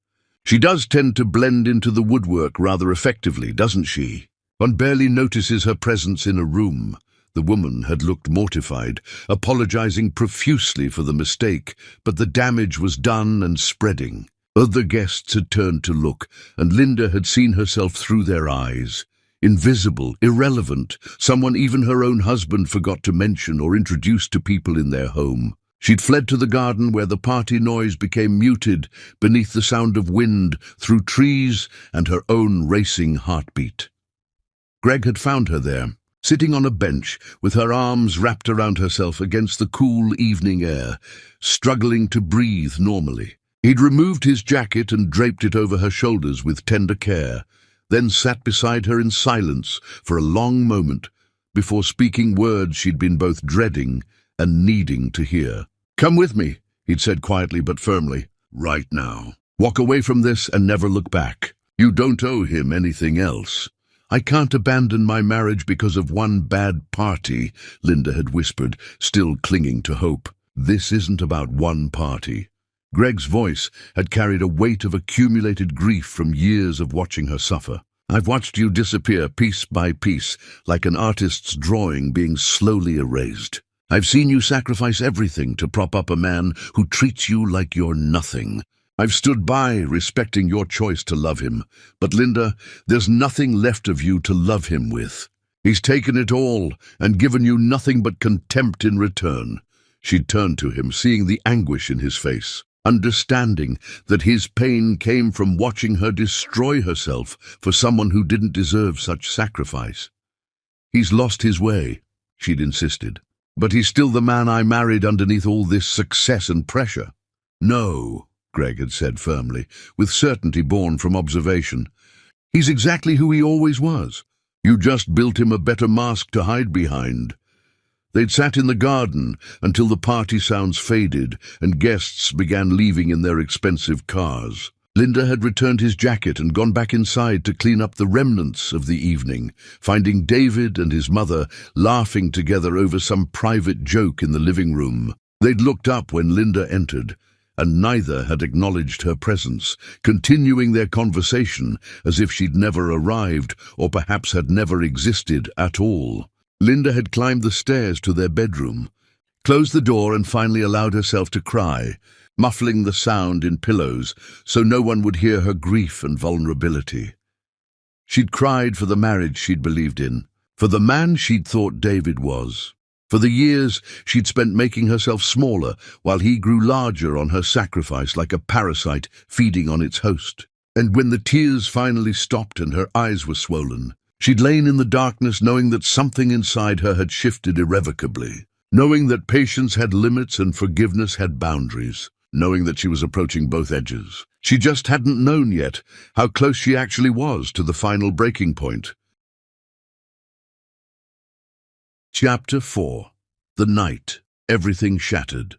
S1: She does tend to blend into the woodwork rather effectively, doesn't she? One barely notices her presence in a room." The woman had looked mortified, apologizing profusely for the mistake, but the damage was done and spreading. Other guests had turned to look, and Linda had seen herself through their eyes. Invisible, irrelevant, someone even her own husband forgot to mention or introduce to people in their home. She'd fled to the garden where the party noise became muted beneath the sound of wind through trees and her own racing heartbeat. Greg had found her there, sitting on a bench with her arms wrapped around herself against the cool evening air, struggling to breathe normally. He'd removed his jacket and draped it over her shoulders with tender care, then sat beside her in silence for a long moment before speaking words she'd been both dreading and needing to hear. "Come with me," he'd said quietly but firmly. "Right now. Walk away from this and never look back. You don't owe him anything else." "I can't abandon my marriage because of one bad party," Linda had whispered, still clinging to hope. "This isn't about one party." Greg's voice had carried a weight of accumulated grief from years of watching her suffer. "I've watched you disappear piece by piece, like an artist's drawing being slowly erased. I've seen you sacrifice everything to prop up a man who treats you like you're nothing. I've stood by, respecting your choice to love him. But Linda, there's nothing left of you to love him with. He's taken it all and given you nothing but contempt in return." She'd turned to him, seeing the anguish in his face, understanding that his pain came from watching her destroy herself for someone who didn't deserve such sacrifice. "He's lost his way," she'd insisted. "But he's still the man I married underneath all this success and pressure." "No," Greg had said firmly, with certainty born from observation. "He's exactly who he always was. You just built him a better mask to hide behind." They'd sat in the garden until the party sounds faded and guests began leaving in their expensive cars. Linda had returned his jacket and gone back inside to clean up the remnants of the evening, finding David and his mother laughing together over some private joke in the living room. They'd looked up when Linda entered, and neither had acknowledged her presence, continuing their conversation as if she'd never arrived or perhaps had never existed at all. Linda had climbed the stairs to their bedroom, closed the door and finally allowed herself to cry, muffling the sound in pillows so no one would hear her grief and vulnerability. She'd cried for the marriage she'd believed in, for the man she'd thought David was, For the years she'd spent making herself smaller, while he grew larger on her sacrifice like a parasite feeding on its host. And when the tears finally stopped and her eyes were swollen, she'd lain in the darkness knowing that something inside her had shifted irrevocably, knowing that patience had limits and forgiveness had boundaries, knowing that she was approaching both edges. She just hadn't known yet how close she actually was to the final breaking point. Chapter 4. The Night. Everything Shattered.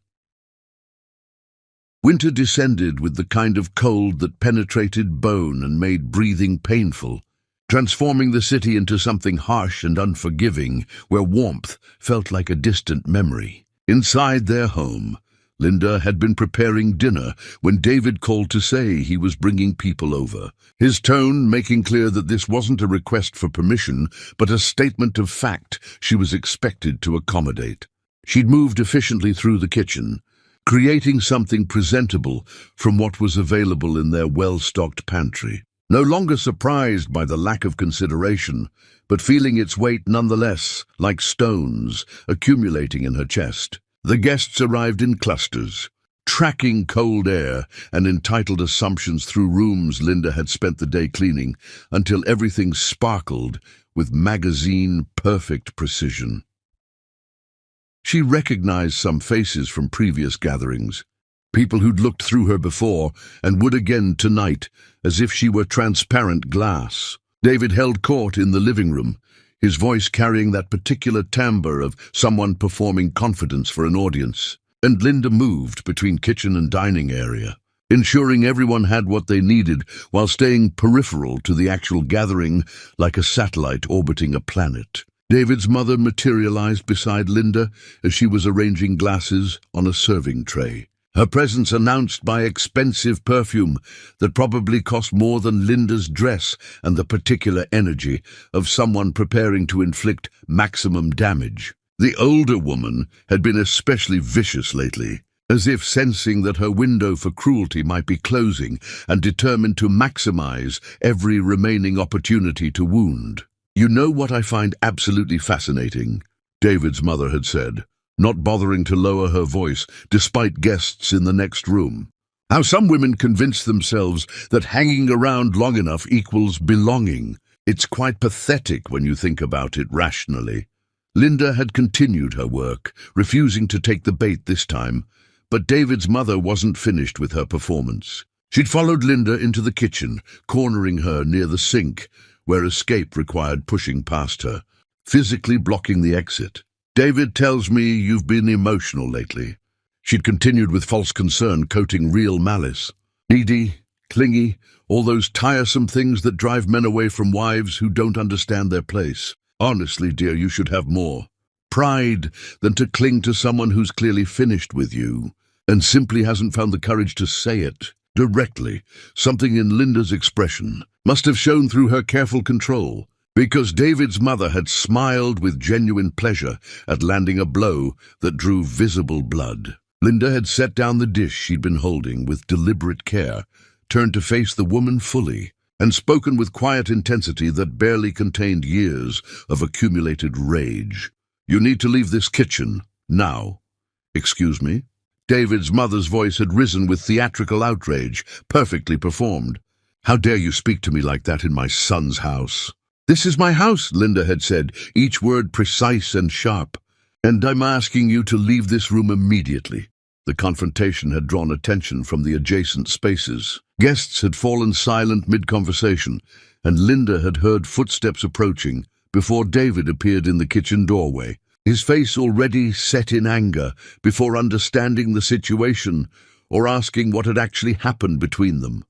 S1: Winter descended with the kind of cold that penetrated bone and made breathing painful, transforming the city into something harsh and unforgiving, where warmth felt like a distant memory. Inside their home, Linda had been preparing dinner when David called to say he was bringing people over, his tone making clear that this wasn't a request for permission, but a statement of fact she was expected to accommodate. She'd moved efficiently through the kitchen, creating something presentable from what was available in their well-stocked pantry. No longer surprised by the lack of consideration, but feeling its weight nonetheless, like stones accumulating in her chest. The guests arrived in clusters, tracking cold air and entitled assumptions through rooms Linda had spent the day cleaning, until everything sparkled with magazine-perfect precision. She recognized some faces from previous gatherings, people who'd looked through her before and would again tonight, as if she were transparent glass. David held court in the living room, his voice carrying that particular timbre of someone performing confidence for an audience, and Linda moved between kitchen and dining area, ensuring everyone had what they needed while staying peripheral to the actual gathering like a satellite orbiting a planet. David's mother materialized beside Linda as she was arranging glasses on a serving tray, her presence announced by expensive perfume that probably cost more than Linda's dress and the particular energy of someone preparing to inflict maximum damage. The older woman had been especially vicious lately, as if sensing that her window for cruelty might be closing and determined to maximize every remaining opportunity to wound. "You know what I find absolutely fascinating?" David's mother had said, not bothering to lower her voice despite guests in the next room. "How some women convince themselves that hanging around long enough equals belonging. It's quite pathetic when you think about it rationally." Linda had continued her work, refusing to take the bait this time, but David's mother wasn't finished with her performance. She'd followed Linda into the kitchen, cornering her near the sink, where escape required pushing past her, physically blocking the exit. "David tells me you've been emotional lately." She'd continued with false concern, coating real malice. "Needy, clingy, all those tiresome things that drive men away from wives who don't understand their place. Honestly, dear, you should have more pride than to cling to someone who's clearly finished with you and simply hasn't found the courage to say it directly." Something in Linda's expression must have shown through her careful control, because David's mother had smiled with genuine pleasure at landing a blow that drew visible blood. Linda had set down the dish she'd been holding with deliberate care, turned to face the woman fully, and spoken with quiet intensity that barely contained years of accumulated rage. "You need to leave this kitchen, now." "Excuse me?" David's mother's voice had risen with theatrical outrage, perfectly performed. "How dare you speak to me like that in my son's house?" "This is my house," Linda had said, each word precise and sharp. "And I'm asking you to leave this room immediately." The confrontation had drawn attention from the adjacent spaces. Guests had fallen silent mid-conversation, and Linda had heard footsteps approaching before David appeared in the kitchen doorway, his face already set in anger before understanding the situation or asking what had actually happened between them.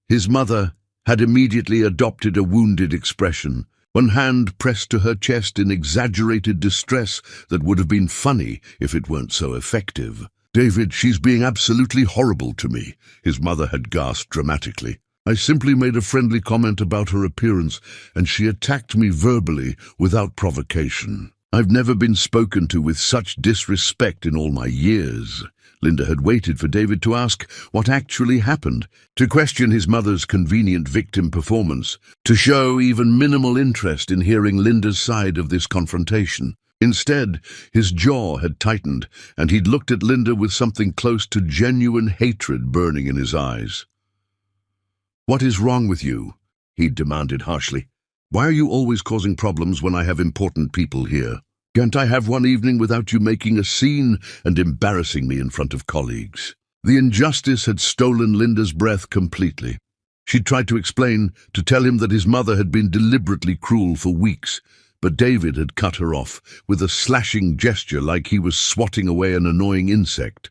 S1: His mother had immediately adopted a wounded expression, one hand pressed to her chest in exaggerated distress that would have been funny if it weren't so effective. "David, she's being absolutely horrible to me," his mother had gasped dramatically. "I simply made a friendly comment about her appearance, and she attacked me verbally without provocation. I've never been spoken to with such disrespect in all my years." Linda had waited for David to ask what actually happened, to question his mother's convenient victim performance, to show even minimal interest in hearing Linda's side of this confrontation. Instead, his jaw had tightened, and he'd looked at Linda with something close to genuine hatred burning in his eyes. "What is wrong with you?" he'd demanded harshly. "Why are you always causing problems when I have important people here? Can't I have one evening without you making a scene and embarrassing me in front of colleagues?" The injustice had stolen Linda's breath completely. She'd tried to explain, to tell him that his mother had been deliberately cruel for weeks, but David had cut her off with a slashing gesture like he was swatting away an annoying insect.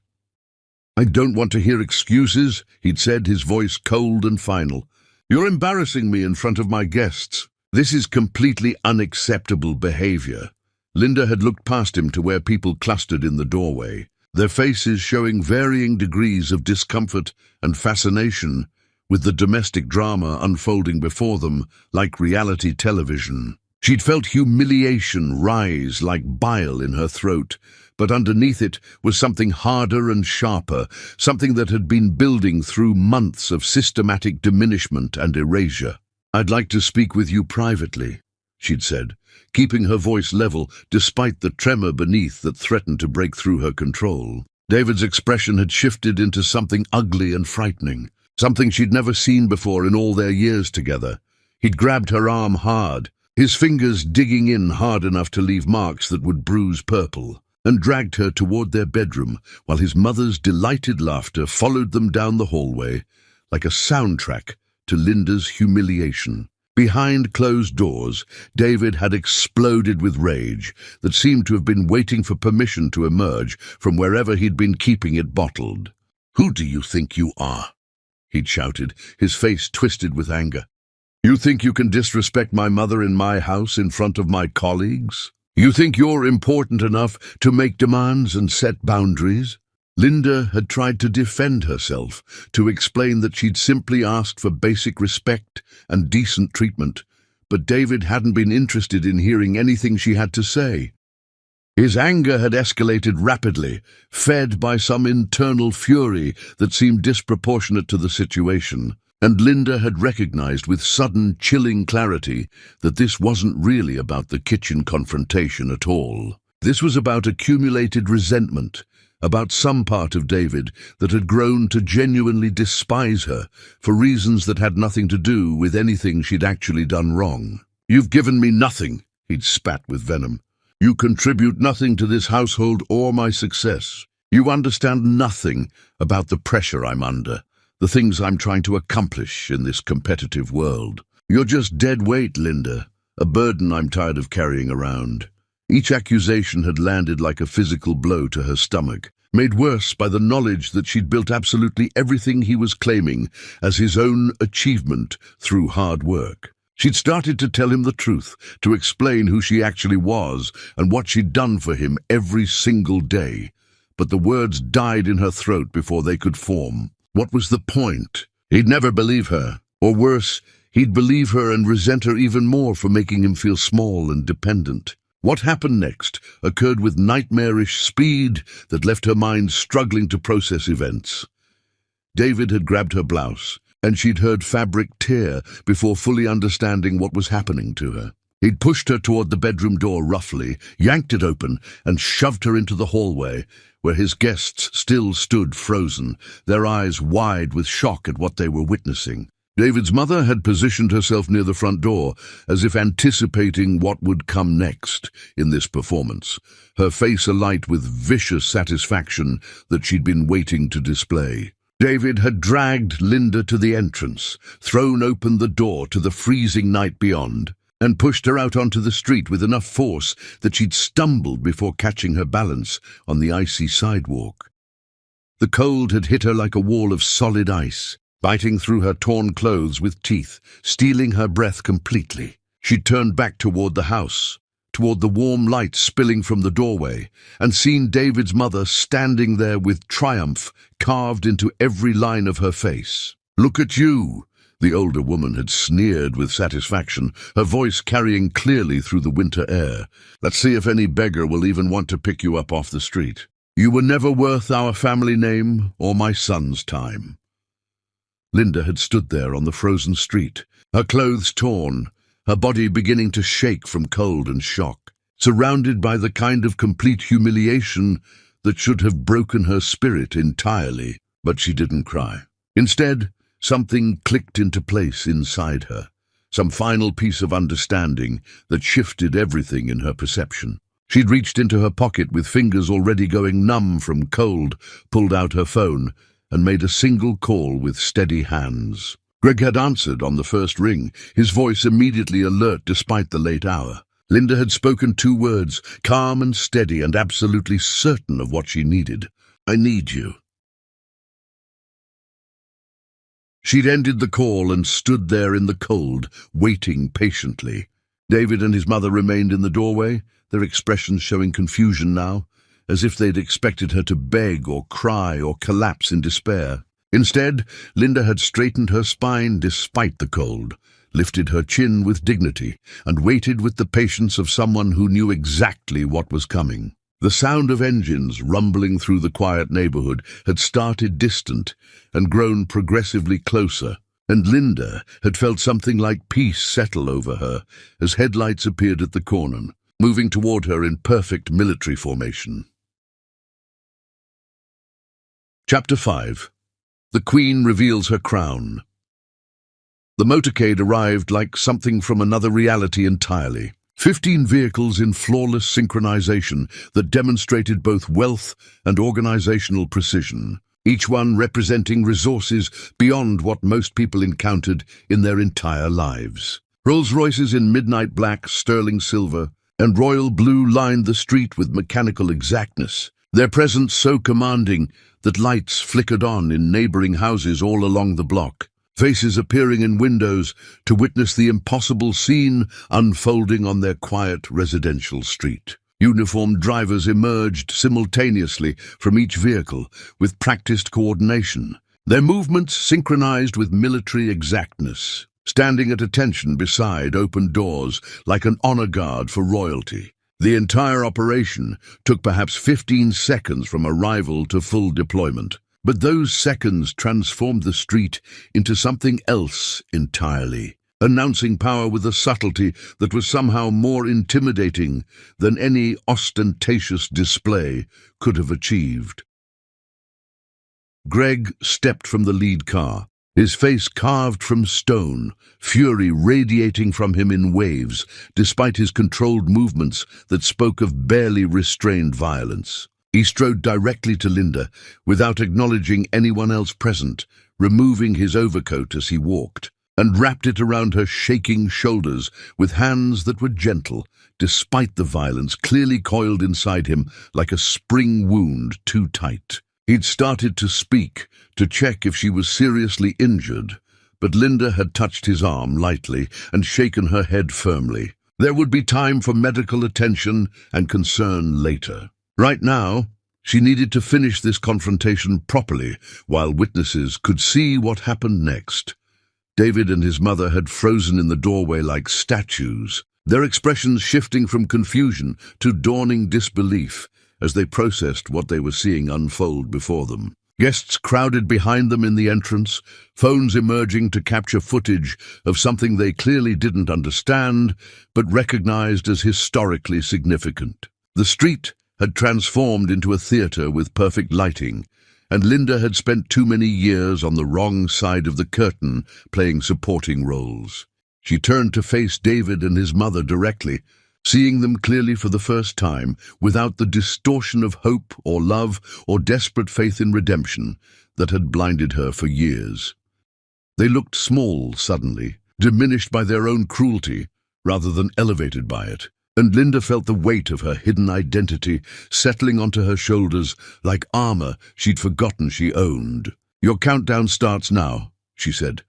S1: "I don't want to hear excuses," he'd said, his voice cold and final. "You're embarrassing me in front of my guests. This is completely unacceptable behavior." Linda had looked past him to where people clustered in the doorway, their faces showing varying degrees of discomfort and fascination, with the domestic drama unfolding before them like reality television. She'd felt humiliation rise like bile in her throat, but underneath it was something harder and sharper, something that had been building through months of systematic diminishment and erasure. "I'd like to speak with you privately," she'd said, keeping her voice level despite the tremor beneath that threatened to break through her control. David's expression had shifted into something ugly and frightening, something she'd never seen before in all their years together. He'd grabbed her arm hard, his fingers digging in hard enough to leave marks that would bruise purple, and dragged her toward their bedroom while his mother's delighted laughter followed them down the hallway like a soundtrack to Linda's humiliation. Behind closed doors, David had exploded with rage that seemed to have been waiting for permission to emerge from wherever he'd been keeping it bottled. "Who do you think you are?" he'd shouted, his face twisted with anger. "You think you can disrespect my mother in my house in front of my colleagues? You think you're important enough to make demands and set boundaries?" Linda had tried to defend herself, to explain that she'd simply asked for basic respect and decent treatment, but David hadn't been interested in hearing anything she had to say. His anger had escalated rapidly, fed by some internal fury that seemed disproportionate to the situation, and Linda had recognized with sudden, chilling clarity that this wasn't really about the kitchen confrontation at all. This was about accumulated resentment, about some part of David that had grown to genuinely despise her for reasons that had nothing to do with anything she'd actually done wrong. "You've given me nothing," he'd spat with venom. "You contribute nothing to this household or my success. You understand nothing about the pressure I'm under, the things I'm trying to accomplish in this competitive world. You're just dead weight, Linda, a burden I'm tired of carrying around." Each accusation had landed like a physical blow to her stomach, made worse by the knowledge that she'd built absolutely everything he was claiming as his own achievement through hard work. She'd started to tell him the truth, to explain who she actually was and what she'd done for him every single day, but the words died in her throat before they could form. What was the point? He'd never believe her, or worse, he'd believe her and resent her even more for making him feel small and dependent. What happened next occurred with nightmarish speed that left her mind struggling to process events. David had grabbed her blouse, and she'd heard fabric tear before fully understanding what was happening to her. He'd pushed her toward the bedroom door roughly, yanked it open, and shoved her into the hallway, where his guests still stood frozen, their eyes wide with shock at what they were witnessing. David's mother had positioned herself near the front door, as if anticipating what would come next in this performance, her face alight with vicious satisfaction that she'd been waiting to display. David had dragged Linda to the entrance, thrown open the door to the freezing night beyond, and pushed her out onto the street with enough force that she'd stumbled before catching her balance on the icy sidewalk. The cold had hit her like a wall of solid ice, biting through her torn clothes with teeth, stealing her breath completely. She'd turned back toward the house, toward the warm light spilling from the doorway, and seen David's mother standing there with triumph carved into every line of her face. "Look at you," the older woman had sneered with satisfaction, her voice carrying clearly through the winter air. "Let's see if any beggar will even want to pick you up off the street. You were never worth our family name or my son's time." Linda had stood there on the frozen street, her clothes torn, her body beginning to shake from cold and shock. surrounded by the kind of complete humiliation that should have broken her spirit entirely. But she didn't cry. Instead, something clicked into place inside her, some final piece of understanding that shifted everything in her perception. She'd reached into her pocket with fingers already going numb from cold, pulled out her phone, and made a single call with steady hands. Greg had answered on the first ring, his voice immediately alert despite the late hour. Linda had spoken 2 words, calm and steady and absolutely certain of what she needed. "I need you." She'd ended the call and stood there in the cold, waiting patiently. David and his mother remained in the doorway, their expressions showing confusion now, as if they'd expected her to beg or cry or collapse in despair. Instead, Linda had straightened her spine despite the cold, lifted her chin with dignity, and waited with the patience of someone who knew exactly what was coming. The sound of engines rumbling through the quiet neighborhood had started distant and grown progressively closer, and Linda had felt something like peace settle over her as headlights appeared at the corner, moving toward her in perfect military formation. Chapter 5. The Queen reveals her crown. The motorcade arrived like something from another reality entirely. 15 vehicles in flawless synchronization that demonstrated both wealth and organizational precision, each one representing resources beyond what most people encountered in their entire lives. Rolls-Royces in midnight black, sterling silver, and royal blue lined the street with mechanical exactness, their presence so commanding that lights flickered on in neighboring houses all along the block, faces appearing in windows to witness the impossible scene unfolding on their quiet residential street. Uniformed drivers emerged simultaneously from each vehicle with practiced coordination, their movements synchronized with military exactness, standing at attention beside open doors like an honor guard for royalty. The entire operation took perhaps 15 seconds from arrival to full deployment. But those seconds transformed the street into something else entirely, announcing power with a subtlety that was somehow more intimidating than any ostentatious display could have achieved. Greg stepped from the lead car, his face carved from stone, fury radiating from him in waves, despite his controlled movements that spoke of barely restrained violence. He strode directly to Linda, without acknowledging anyone else present, removing his overcoat as he walked, and wrapped it around her shaking shoulders with hands that were gentle, despite the violence clearly coiled inside him like a spring wound too tight. He'd started to speak, to check if she was seriously injured, but Linda had touched his arm lightly and shaken her head firmly. There would be time for medical attention and concern later. Right now, she needed to finish this confrontation properly while witnesses could see what happened next. David and his mother had frozen in the doorway like statues, their expressions shifting from confusion to dawning disbelief as they processed what they were seeing unfold before them. Guests crowded behind them in the entrance, phones emerging to capture footage of something they clearly didn't understand, but recognized as historically significant. The street had transformed into a theater with perfect lighting, and Linda had spent too many years on the wrong side of the curtain playing supporting roles. She turned to face David and his mother directly, seeing them clearly for the first time, without the distortion of hope or love or desperate faith in redemption that had blinded her for years. They looked small suddenly, diminished by their own cruelty rather than elevated by it. And Linda felt the weight of her hidden identity settling onto her shoulders like armor she'd forgotten she owned. "Your countdown starts now," she said,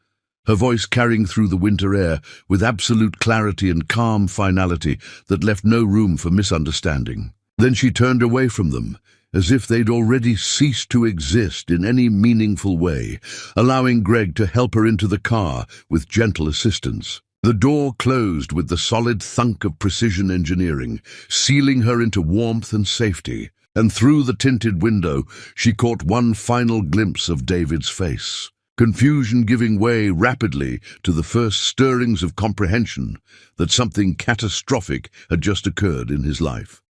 S1: her voice carrying through the winter air with absolute clarity and calm finality that left no room for misunderstanding. Then she turned away from them, as if they'd already ceased to exist in any meaningful way, allowing Greg to help her into the car with gentle assistance. The door closed with the solid thunk of precision engineering, sealing her into warmth and safety, and through the tinted window she caught one final glimpse of David's face. confusion giving way rapidly to the first stirrings of comprehension that something catastrophic had just occurred in his life.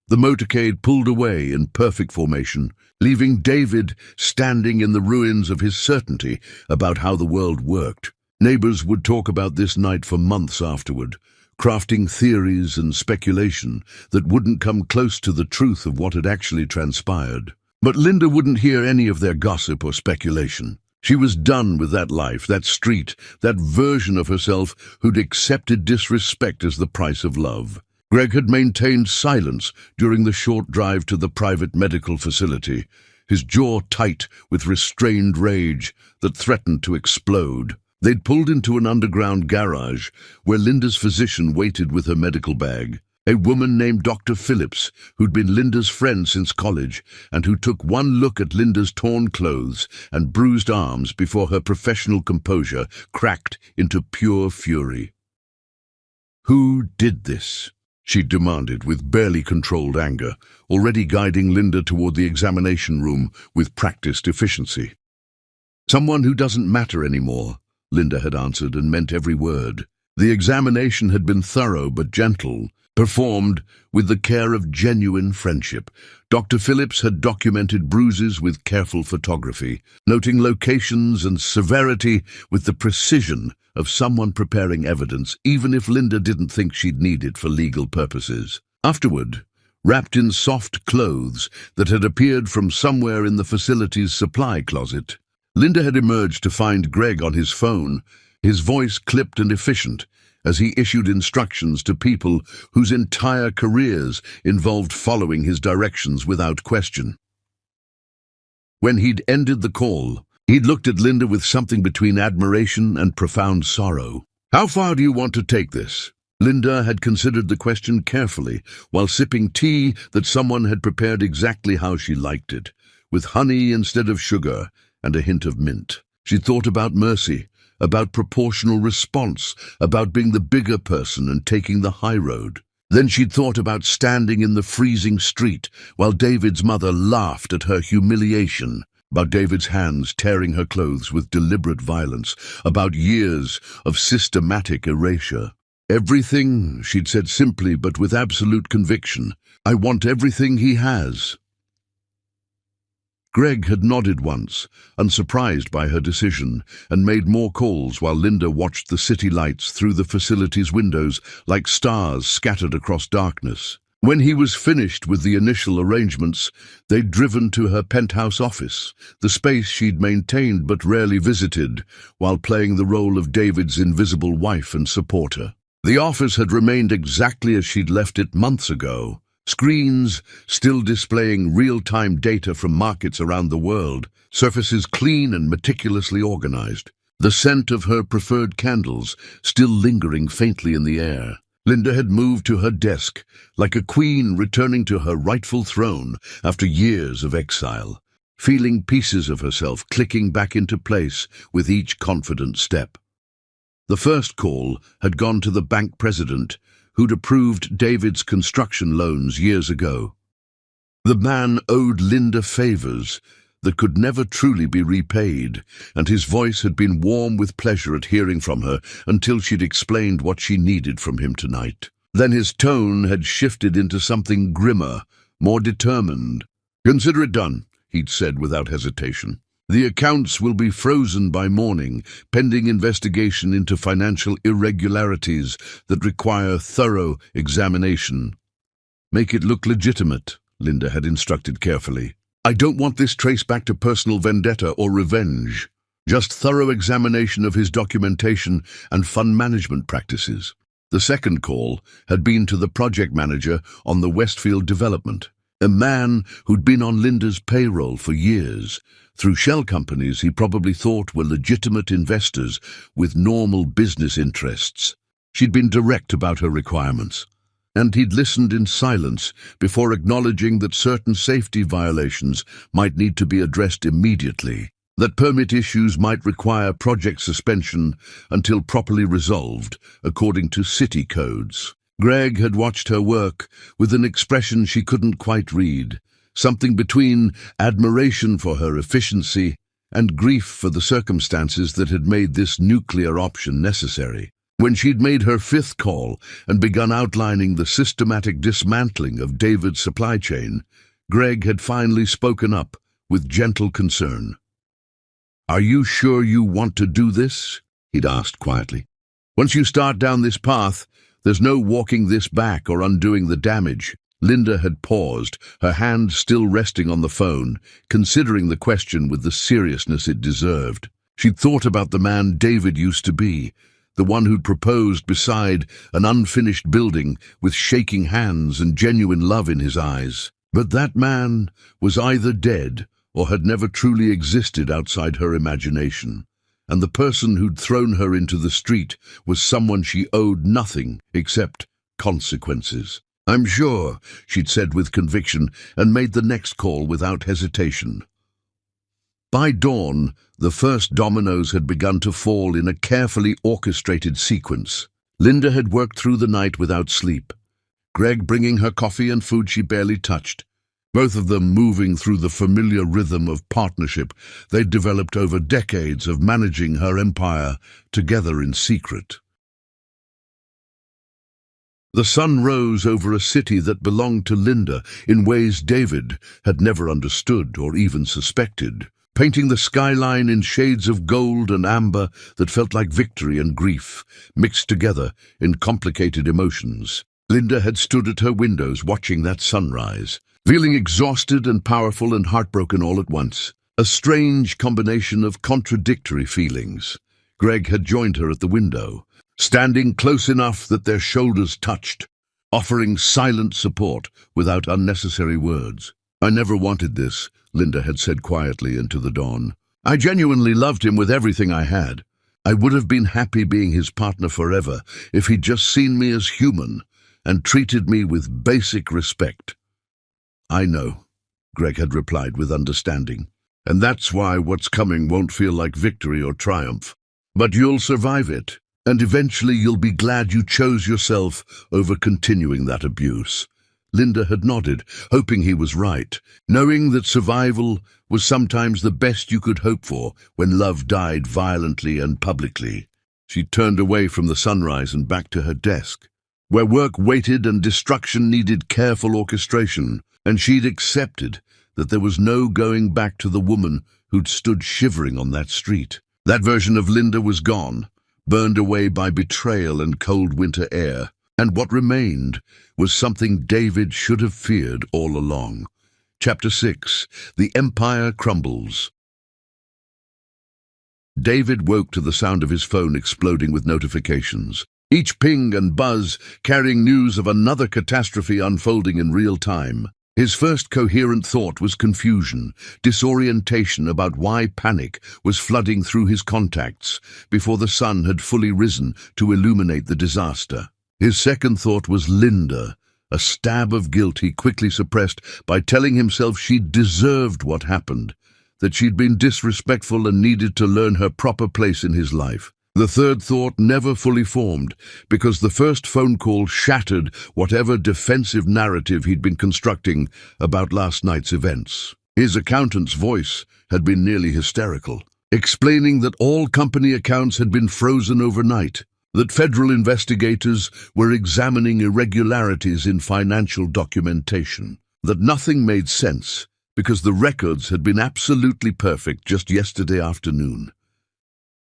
S1: The motorcade pulled away in perfect formation, leaving David standing in the ruins of his certainty about how the world worked. Neighbors would talk about this night for months afterward, crafting theories and speculation that wouldn't come close to the truth of what had actually transpired. But Linda wouldn't hear any of their gossip or speculation. She was done with that life, that street, that version of herself who'd accepted disrespect as the price of love. Greg had maintained silence during the short drive to the private medical facility, his jaw tight with restrained rage that threatened to explode. They'd pulled into an underground garage where Linda's physician waited with her medical bag. A woman named Dr. Phillips, who'd been Linda's friend since college and who took one look at Linda's torn clothes and bruised arms before her professional composure cracked into pure fury. "Who did this?" she demanded with barely controlled anger, already guiding Linda toward the examination room with practiced efficiency. "Someone who doesn't matter anymore," Linda had answered and meant every word. The examination had been thorough but gentle, performed with the care of genuine friendship. Dr. Phillips had documented bruises with careful photography, noting locations and severity with the precision of someone preparing evidence, even if Linda didn't think she'd need it for legal purposes. Afterward, wrapped in soft clothes that had appeared from somewhere in the facility's supply closet, Linda had emerged to find Greg on his phone, his voice clipped and efficient, as he issued instructions to people whose entire careers involved following his directions without question. When he'd ended the call, he'd looked at Linda with something between admiration and profound sorrow. "How far do you want to take this?" Linda had considered the question carefully while sipping tea that someone had prepared exactly how she liked it, with honey instead of sugar and a hint of mint. She'd thought about mercy, about proportional response, about being the bigger person and taking the high road. Then she'd thought about standing in the freezing street while David's mother laughed at her humiliation, about David's hands tearing her clothes with deliberate violence, about years of systematic erasure. "Everything," she'd said simply but with absolute conviction. "I want everything he has." Greg had nodded once, unsurprised by her decision, and made more calls while Linda watched the city lights through the facility's windows like stars scattered across darkness. When he was finished with the initial arrangements, they'd driven to her penthouse office, the space she'd maintained but rarely visited, while playing the role of David's invisible wife and supporter. The office had remained exactly as she'd left it months ago. Screens still displaying real-time data from markets around the world, surfaces clean and meticulously organized, the scent of her preferred candles still lingering faintly in the air. Linda had moved to her desk, like a queen returning to her rightful throne after years of exile, feeling pieces of herself clicking back into place with each confident step. The first call had gone to the bank president, who'd approved David's construction loans years ago. The man owed Linda favors that could never truly be repaid, and his voice had been warm with pleasure at hearing from her until she'd explained what she needed from him tonight. Then his tone had shifted into something grimmer, more determined. "Consider it done," he'd said without hesitation. "The accounts will be frozen by morning, pending investigation into financial irregularities that require thorough examination." "Make it look legitimate," Linda had instructed carefully. "I don't want this traced back to personal vendetta or revenge. Just thorough examination of his documentation and fund management practices." The second call had been to the project manager on the Westfield development, a man who'd been on Linda's payroll for years, through shell companies he probably thought were legitimate investors with normal business interests. She'd been direct about her requirements, and he'd listened in silence before acknowledging that certain safety violations might need to be addressed immediately, that permit issues might require project suspension until properly resolved according to city codes. Greg had watched her work with an expression she couldn't quite read, something between admiration for her efficiency and grief for the circumstances that had made this nuclear option necessary. When she'd made her fifth call and begun outlining the systematic dismantling of David's supply chain, Greg had finally spoken up with gentle concern. "Are you sure you want to do this?" he'd asked quietly. "Once you start down this path, there's no walking this back or undoing the damage." Linda had paused, her hand still resting on the phone, considering the question with the seriousness it deserved. She'd thought about the man David used to be, the one who'd proposed beside an unfinished building with shaking hands and genuine love in his eyes. But that man was either dead or had never truly existed outside her imagination, and the person who'd thrown her into the street was someone she owed nothing except consequences. "I'm sure," she'd said with conviction, and made the next call without hesitation. By dawn, the first dominoes had begun to fall in a carefully orchestrated sequence. Linda had worked through the night without sleep, Greg bringing her coffee and food she barely touched, both of them moving through the familiar rhythm of partnership they'd developed over decades of managing her empire together in secret. The sun rose over a city that belonged to Linda in ways David had never understood or even suspected, painting the skyline in shades of gold and amber that felt like victory and grief, mixed together in complicated emotions. Linda had stood at her windows watching that sunrise, feeling exhausted and powerful and heartbroken all at once, a strange combination of contradictory feelings. Greg had joined her at the window, standing close enough that their shoulders touched, offering silent support without unnecessary words. "I never wanted this," Linda had said quietly into the dawn. "I genuinely loved him with everything I had. I would have been happy being his partner forever if he'd just seen me as human and treated me with basic respect." "I know," Greg had replied with understanding, "and that's why what's coming won't feel like victory or triumph. But you'll survive it. And eventually you'll be glad you chose yourself over continuing that abuse." Linda had nodded, hoping he was right, knowing that survival was sometimes the best you could hope for when love died violently and publicly. She turned away from the sunrise and back to her desk, where work waited and destruction needed careful orchestration, and she'd accepted that there was no going back to the woman who'd stood shivering on that street. That version of Linda was gone, burned away by betrayal and cold winter air, and what remained was something David should have feared all along. Chapter 6. The Empire Crumbles. David woke to the sound of his phone exploding with notifications, each ping and buzz carrying news of another catastrophe unfolding in real time. His first coherent thought was confusion, disorientation about why panic was flooding through his contacts before the sun had fully risen to illuminate the disaster. His second thought was Linda, a stab of guilt he quickly suppressed by telling himself she'd deserved what happened, that she'd been disrespectful and needed to learn her proper place in his life. The third thought never fully formed, because the first phone call shattered whatever defensive narrative he'd been constructing about last night's events. His accountant's voice had been nearly hysterical, explaining that all company accounts had been frozen overnight, that federal investigators were examining irregularities in financial documentation, that nothing made sense because the records had been absolutely perfect just yesterday afternoon.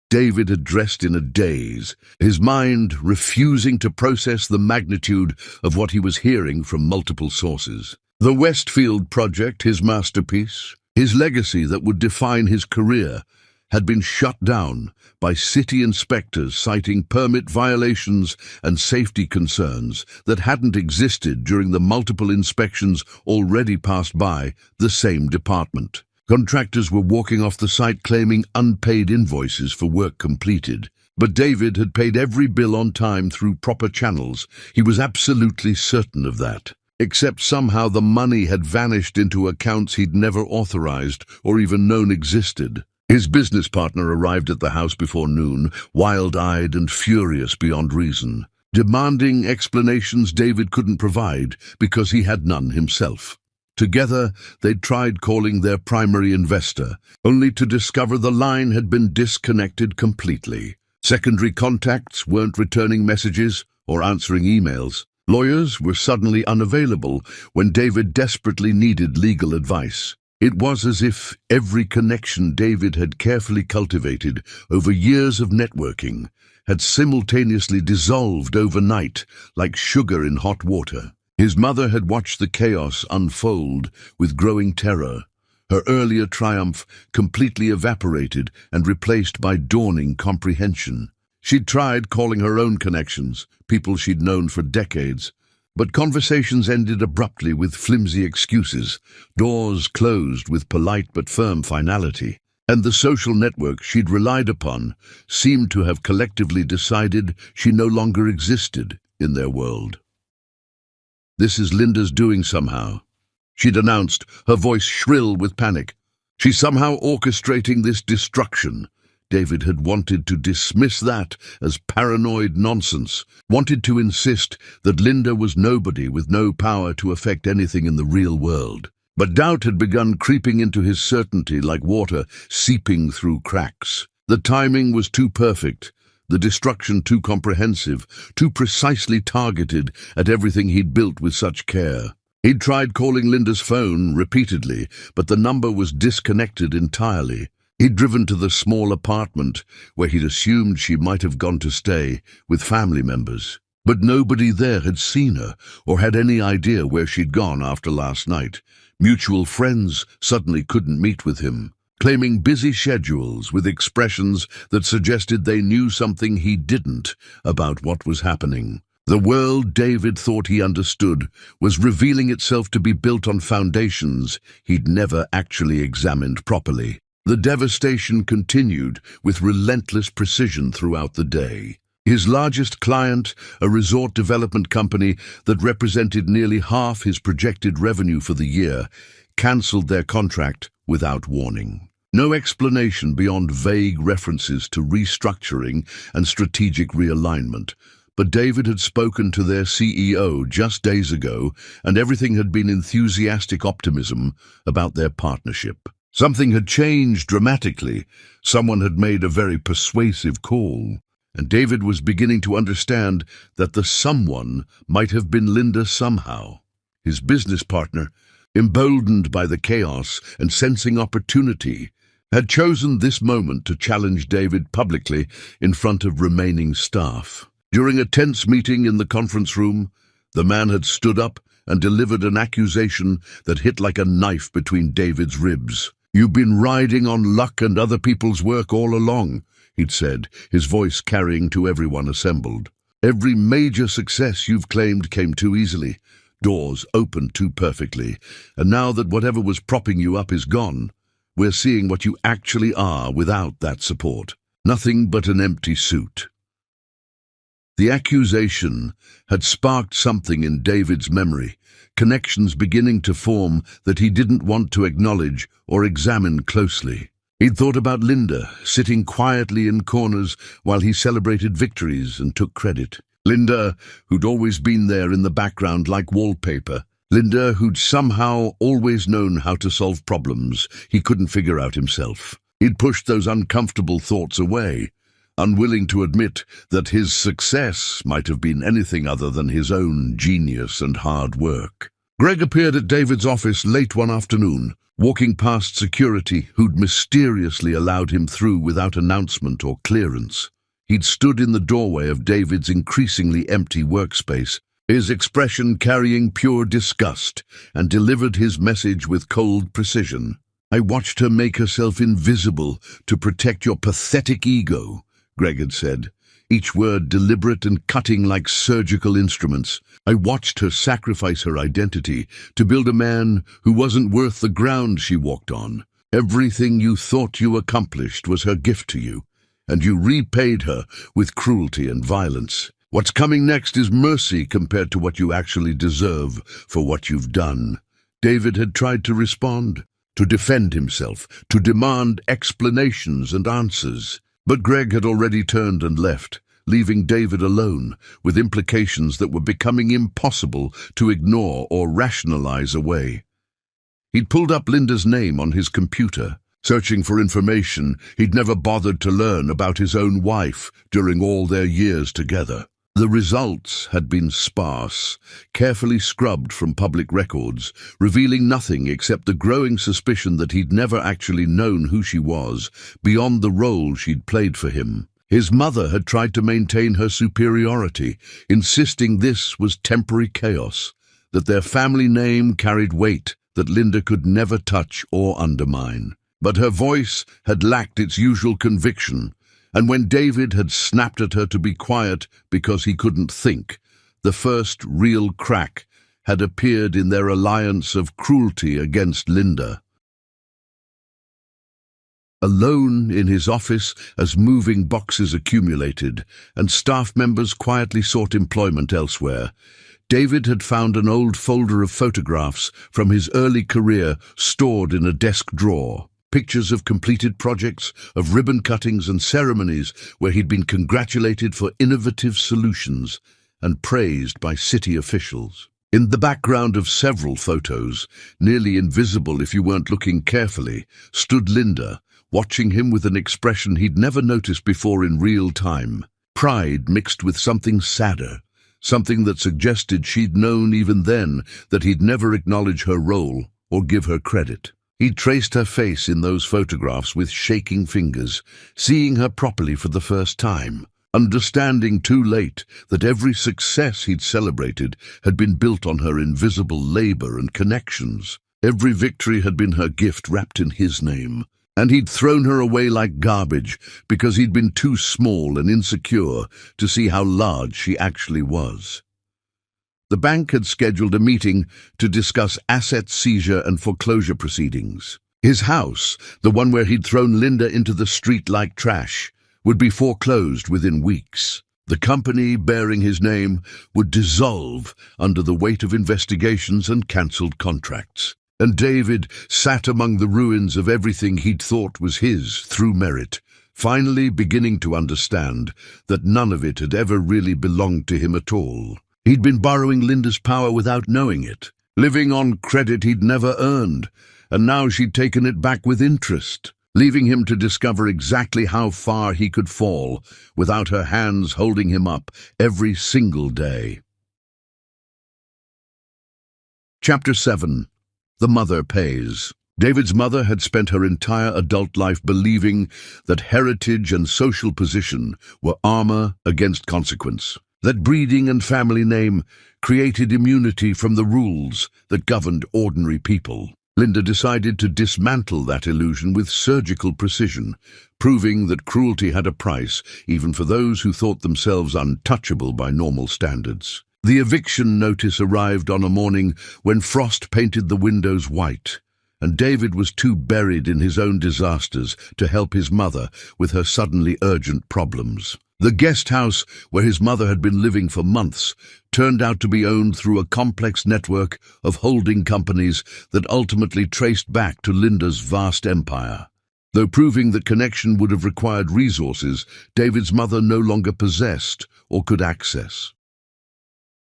S1: David had dressed in a daze, his mind refusing to process the magnitude of what he was hearing from multiple sources. The Westfield project, his masterpiece, his legacy that would define his career, had been shut down by city inspectors citing permit violations and safety concerns that hadn't existed during the multiple inspections already passed by the same department. Contractors were walking off the site claiming unpaid invoices for work completed, but David had paid every bill on time through proper channels. He was absolutely certain of that, except somehow the money had vanished into accounts he'd never authorized or even known existed. His business partner arrived at the house before noon, wild-eyed and furious beyond reason, demanding explanations David couldn't provide because he had none himself. Together, they'd tried calling their primary investor, only to discover the line had been disconnected completely. Secondary contacts weren't returning messages or answering emails. Lawyers were suddenly unavailable when David desperately needed legal advice. It was as if every connection David had carefully cultivated over years of networking had simultaneously dissolved overnight like sugar in hot water. His mother had watched the chaos unfold with growing terror, her earlier triumph completely evaporated and replaced by dawning comprehension. She'd tried calling her own connections, people she'd known for decades, but conversations ended abruptly with flimsy excuses, doors closed with polite but firm finality, and the social network she'd relied upon seemed to have collectively decided she no longer existed in their world. "This is Linda's doing somehow," she'd announced, her voice shrill with panic. "She's somehow orchestrating this destruction." David had wanted to dismiss that as paranoid nonsense, wanted to insist that Linda was nobody with no power to affect anything in the real world. But doubt had begun creeping into his certainty like water seeping through cracks. The timing was too perfect, the destruction too comprehensive, too precisely targeted at everything he'd built with such care. He'd tried calling Linda's phone repeatedly, but the number was disconnected entirely. He'd driven to the small apartment where he'd assumed she might have gone to stay with family members. But nobody there had seen her or had any idea where she'd gone after last night. Mutual friends suddenly couldn't meet with him, claiming busy schedules with expressions that suggested they knew something he didn't about what was happening. The world David thought he understood was revealing itself to be built on foundations he'd never actually examined properly. The devastation continued with relentless precision throughout the day. His largest client, a resort development company that represented nearly half his projected revenue for the year, cancelled their contract without warning. No explanation beyond vague references to restructuring and strategic realignment. But David had spoken to their CEO just days ago, and everything had been enthusiastic optimism about their partnership. Something had changed dramatically. Someone had made a very persuasive call, and David was beginning to understand that the someone might have been Linda somehow. His business partner, emboldened by the chaos and sensing opportunity, had chosen this moment to challenge David publicly in front of remaining staff. During a tense meeting in the conference room, the man had stood up and delivered an accusation that hit like a knife between David's ribs. "You've been riding on luck and other people's work all along," he'd said, his voice carrying to everyone assembled. "Every major success you've claimed came too easily. Doors opened too perfectly. And now that whatever was propping you up is gone, we're seeing what you actually are without that support. Nothing but an empty suit." The accusation had sparked something in David's memory, connections beginning to form that he didn't want to acknowledge or examine closely. He'd thought about Linda, sitting quietly in corners while he celebrated victories and took credit. Linda, who'd always been there in the background like wallpaper. Linda, who'd somehow always known how to solve problems he couldn't figure out himself. He'd pushed those uncomfortable thoughts away, unwilling to admit that his success might have been anything other than his own genius and hard work. Greg appeared at David's office late one afternoon, walking past security who'd mysteriously allowed him through without announcement or clearance. He'd stood in the doorway of David's increasingly empty workspace, his expression carrying pure disgust, and delivered his message with cold precision. "I watched her make herself invisible to protect your pathetic ego," Greg had said, each word deliberate and cutting like surgical instruments. "I watched her sacrifice her identity to build a man who wasn't worth the ground she walked on. Everything you thought you accomplished was her gift to you, and you repaid her with cruelty and violence. What's coming next is mercy compared to what you actually deserve for what you've done." David had tried to respond, to defend himself, to demand explanations and answers. But Greg had already turned and left, leaving David alone with implications that were becoming impossible to ignore or rationalize away. He'd pulled up Linda's name on his computer, searching for information he'd never bothered to learn about his own wife during all their years together. The results had been sparse, carefully scrubbed from public records, revealing nothing except the growing suspicion that he'd never actually known who she was, beyond the role she'd played for him. His mother had tried to maintain her superiority, insisting this was temporary chaos, that their family name carried weight that Linda could never touch or undermine. But her voice had lacked its usual conviction, and when David had snapped at her to be quiet because he couldn't think, the first real crack had appeared in their alliance of cruelty against Linda. Alone in his office as moving boxes accumulated and staff members quietly sought employment elsewhere, David had found an old folder of photographs from his early career stored in a desk drawer. Pictures of completed projects, of ribbon cuttings and ceremonies where he'd been congratulated for innovative solutions and praised by city officials. In the background of several photos, nearly invisible if you weren't looking carefully, stood Linda, watching him with an expression he'd never noticed before in real time. Pride mixed with something sadder, something that suggested she'd known even then that he'd never acknowledge her role or give her credit. He'd traced her face in those photographs with shaking fingers, seeing her properly for the first time, understanding too late that every success he'd celebrated had been built on her invisible labor and connections. Every victory had been her gift wrapped in his name, and he'd thrown her away like garbage because he'd been too small and insecure to see how large she actually was. The bank had scheduled a meeting to discuss asset seizure and foreclosure proceedings. His house, the one where he'd thrown Linda into the street like trash, would be foreclosed within weeks. The company bearing his name would dissolve under the weight of investigations and cancelled contracts. And David sat among the ruins of everything he'd thought was his through merit, finally beginning to understand that none of it had ever really belonged to him at all. He'd been borrowing Linda's power without knowing it, living on credit he'd never earned, and now she'd taken it back with interest, leaving him to discover exactly how far he could fall without her hands holding him up every single day. Chapter 7. The Mother Pays. David's mother had spent her entire adult life believing that heritage and social position were armor against consequence, that breeding and family name created immunity from the rules that governed ordinary people. Linda decided to dismantle that illusion with surgical precision, proving that cruelty had a price even for those who thought themselves untouchable by normal standards. The eviction notice arrived on a morning when frost painted the windows white, and David was too buried in his own disasters to help his mother with her suddenly urgent problems. The guest house where his mother had been living for months turned out to be owned through a complex network of holding companies that ultimately traced back to Linda's vast empire. Though proving that connection would have required resources David's mother no longer possessed or could access.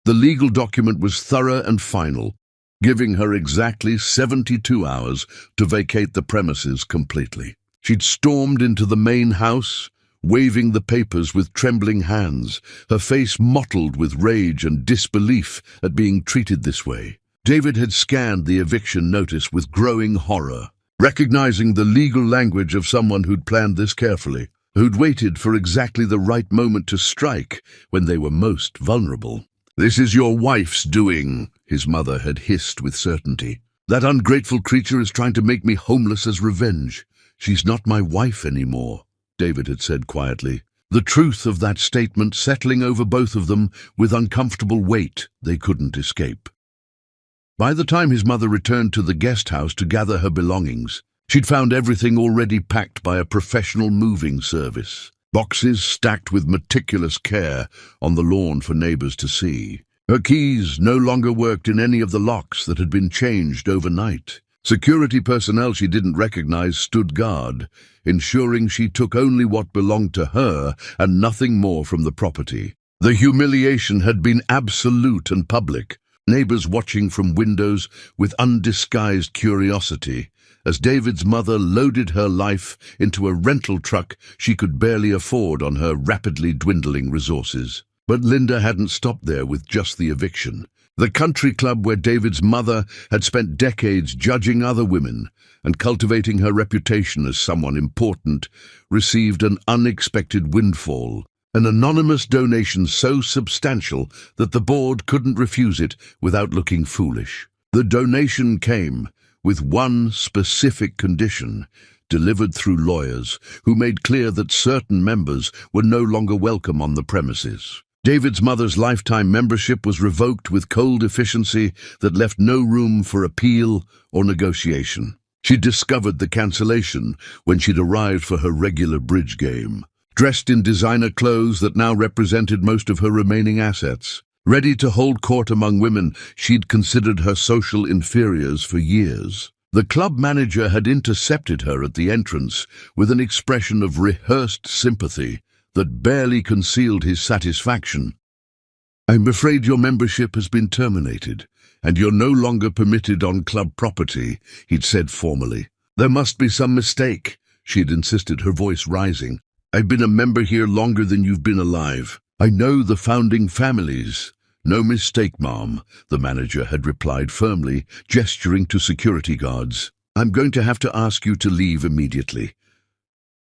S1: The legal document was thorough and final, giving her exactly 72 hours to vacate the premises completely. She'd stormed into the main house, waving the papers with trembling hands, her face mottled with rage and disbelief at being treated this way. David had scanned the eviction notice with growing horror, recognizing the legal language of someone who'd planned this carefully, who'd waited for exactly the right moment to strike when they were most vulnerable. "This is your wife's doing," his mother had hissed with certainty. "That ungrateful creature is trying to make me homeless as revenge. She's not my wife anymore," David had said quietly, the truth of that statement settling over both of them with uncomfortable weight they couldn't escape. By the time his mother returned to the guest house to gather her belongings, she'd found everything already packed by a professional moving service. Boxes stacked with meticulous care on the lawn for neighbors to see. Her keys no longer worked in any of the locks that had been changed overnight. Security personnel she didn't recognize stood guard, ensuring she took only what belonged to her and nothing more from the property. The humiliation had been absolute and public. neighbors watching from windows with undisguised curiosity as David's mother loaded her life into a rental truck she could barely afford on her rapidly dwindling resources. But Linda hadn't stopped there with just the eviction. The country club where David's mother had spent decades judging other women and cultivating her reputation as someone important received an unexpected windfall. An anonymous donation so substantial that the board couldn't refuse it without looking foolish. The donation came with one specific condition, delivered through lawyers who made clear that certain members were no longer welcome on the premises. David's mother's lifetime membership was revoked with cold efficiency that left no room for appeal or negotiation. She discovered the cancellation when she'd arrived for her regular bridge game, dressed in designer clothes that now represented most of her remaining assets. Ready to hold court among women she'd considered her social inferiors for years. The club manager had intercepted her at the entrance with an expression of rehearsed sympathy that barely concealed his satisfaction. "I'm afraid your membership has been terminated, and you're no longer permitted on club property," he'd said formally. "There must be some mistake," she'd insisted, her voice rising. "I've been a member here longer than you've been alive. I know the founding families." "No mistake, Mom," the manager had replied firmly, gesturing to security guards. "I'm going to have to ask you to leave immediately."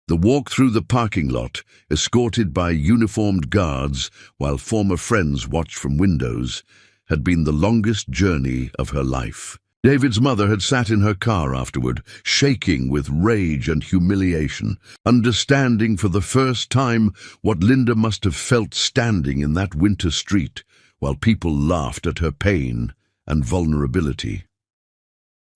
S1: The walk through the parking lot, escorted by uniformed guards while former friends watched from windows, had been the longest journey of her life. David's mother had sat in her car afterward, shaking with rage and humiliation, understanding for the first time what Linda must have felt standing in that winter street while people laughed at her pain and vulnerability.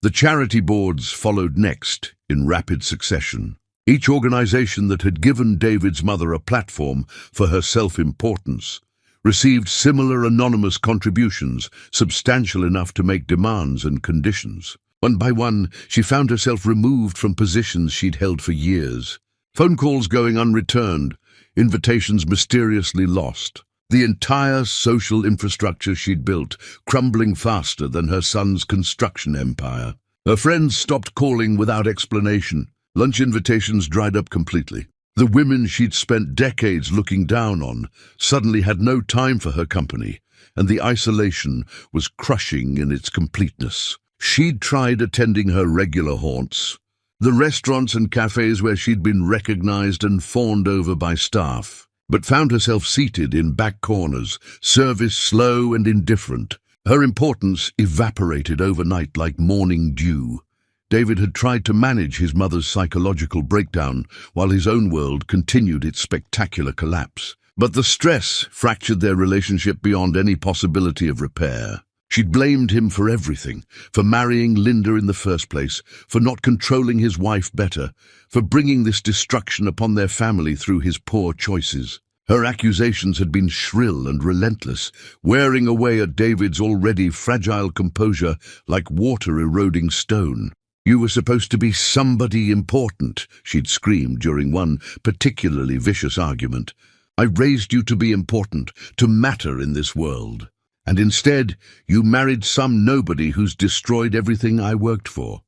S1: The charity boards followed next in rapid succession. Each organization that had given David's mother a platform for her self-importance received similar anonymous contributions, substantial enough to make demands and conditions. One by one, she found herself removed from positions she'd held for years. Phone calls going unreturned, invitations mysteriously lost. The entire social infrastructure she'd built crumbling faster than her son's construction empire. Her friends stopped calling without explanation. Lunch invitations dried up completely. The women she'd spent decades looking down on suddenly had no time for her company, and the isolation was crushing in its completeness. She'd tried attending her regular haunts, the restaurants and cafes where she'd been recognized and fawned over by staff, but found herself seated in back corners, service slow and indifferent. Her importance evaporated overnight like morning dew. David had tried to manage his mother's psychological breakdown while his own world continued its spectacular collapse. But the stress fractured their relationship beyond any possibility of repair. She'd blamed him for everything, for marrying Linda in the first place, for not controlling his wife better, for bringing this destruction upon their family through his poor choices. Her accusations had been shrill and relentless, wearing away at David's already fragile composure like water-eroding stone. "You were supposed to be somebody important," she'd screamed during one particularly vicious argument. "I raised you to be important, to matter in this world. And instead, you married some nobody who's destroyed everything I worked for."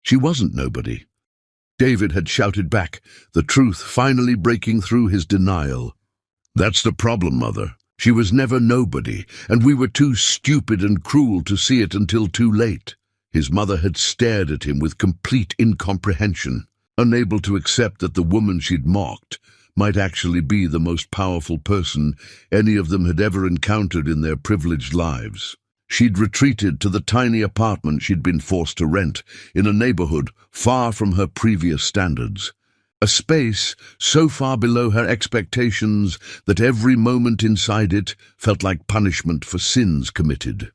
S1: She wasn't nobody. David had shouted back, the truth finally breaking through his denial. "That's the problem, Mother. She was never nobody, and we were too stupid and cruel to see it until too late." His mother had stared at him with complete incomprehension, unable to accept that the woman she'd mocked might actually be the most powerful person any of them had ever encountered in their privileged lives. She'd retreated to the tiny apartment she'd been forced to rent in a neighborhood far from her previous standards, a space so far below her expectations that every moment inside it felt like punishment for sins committed.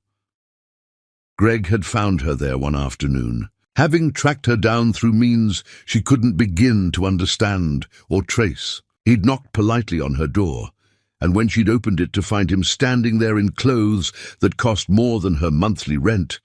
S1: Greg had found her there one afternoon, having tracked her down through means she couldn't begin to understand or trace. He'd knocked politely on her door, and when she'd opened it to find him standing there in clothes that cost more than her monthly rent,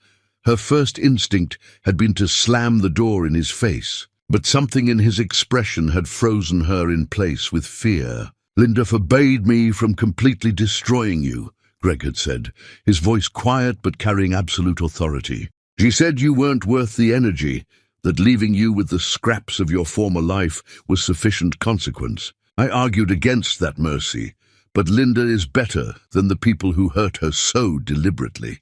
S1: her first instinct had been to slam the door in his face. But something in his expression had frozen her in place with fear. "Linda forbade me from completely destroying you," Greg had said, his voice quiet but carrying absolute authority. She said you weren't worth the energy, that leaving you with the scraps of your former life was sufficient consequence. I argued against that mercy, but Linda is better than the people who hurt her so deliberately.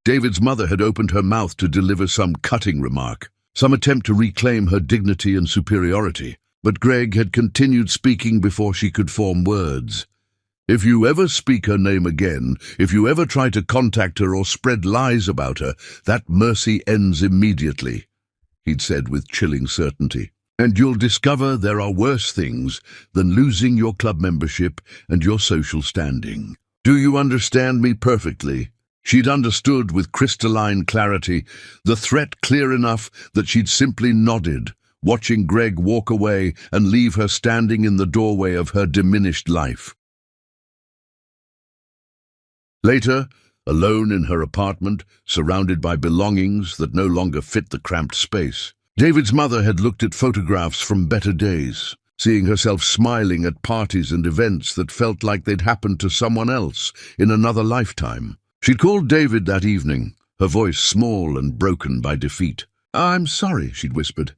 S1: David's mother had opened her mouth to deliver some cutting remark, some attempt to reclaim her dignity and superiority, but Greg had continued speaking before she could form words. If you ever speak her name again, if you ever try to contact her or spread lies about her, that mercy ends immediately, he'd said with chilling certainty. And you'll discover there are worse things than losing your club membership and your social standing. Do you understand me perfectly? She'd understood with crystalline clarity, the threat clear enough that she'd simply nodded, watching Greg walk away and leave her standing in the doorway of her diminished life. Later, alone in her apartment, surrounded by belongings that no longer fit the cramped space, David's mother had looked at photographs from better days, seeing herself smiling at parties and events that felt like they'd happened to someone else in another lifetime. She'd called David that evening, her voice small and broken by defeat. "I'm sorry," she'd whispered,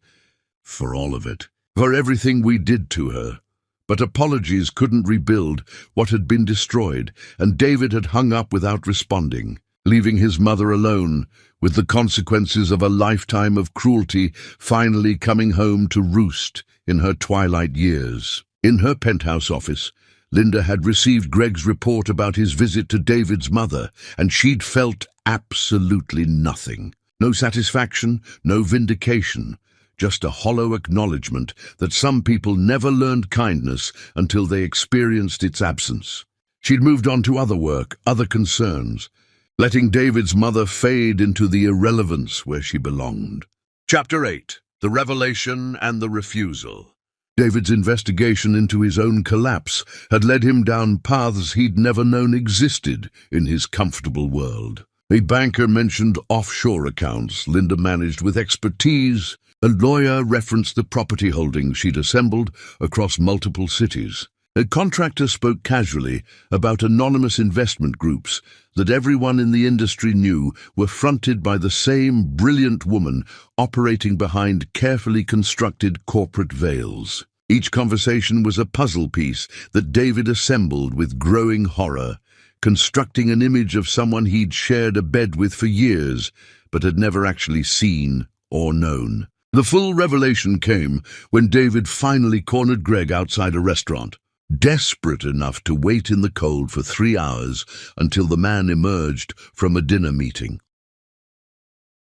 S1: "for all of it, for everything we did to her." But apologies couldn't rebuild what had been destroyed, and David had hung up without responding, leaving his mother alone, with the consequences of a lifetime of cruelty finally coming home to roost in her twilight years. In her penthouse office, Linda had received Greg's report about his visit to David's mother, and she'd felt absolutely nothing. No satisfaction, no vindication. Just a hollow acknowledgement that some people never learned kindness until they experienced its absence. She'd moved on to other work, other concerns, letting David's mother fade into the irrelevance where she belonged. Chapter 8. The Revelation and the Refusal. David's investigation into his own collapse had led him down paths he'd never known existed in his comfortable world. A banker mentioned offshore accounts Linda managed with expertise. A lawyer referenced the property holdings she'd assembled across multiple cities. A contractor spoke casually about anonymous investment groups that everyone in the industry knew were fronted by the same brilliant woman operating behind carefully constructed corporate veils. Each conversation was a puzzle piece that David assembled with growing horror, constructing an image of someone he'd shared a bed with for years, but had never actually seen or known. The full revelation came when David finally cornered Greg outside a restaurant, desperate enough to wait in the cold for 3 hours until the man emerged from a dinner meeting.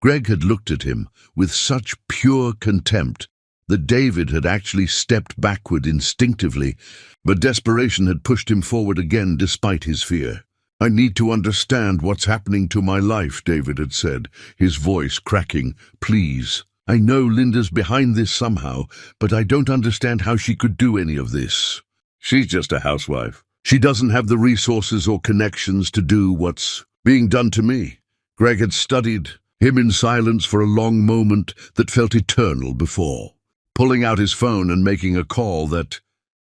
S1: Greg had looked at him with such pure contempt that David had actually stepped backward instinctively, but desperation had pushed him forward again despite his fear. "I need to understand what's happening to my life," David had said, his voice cracking. "Please. I know Linda's behind this somehow, but I don't understand how she could do any of this. She's just a housewife. She doesn't have the resources or connections to do what's being done to me." Greg had studied him in silence for a long moment that felt eternal before, pulling out his phone and making a call that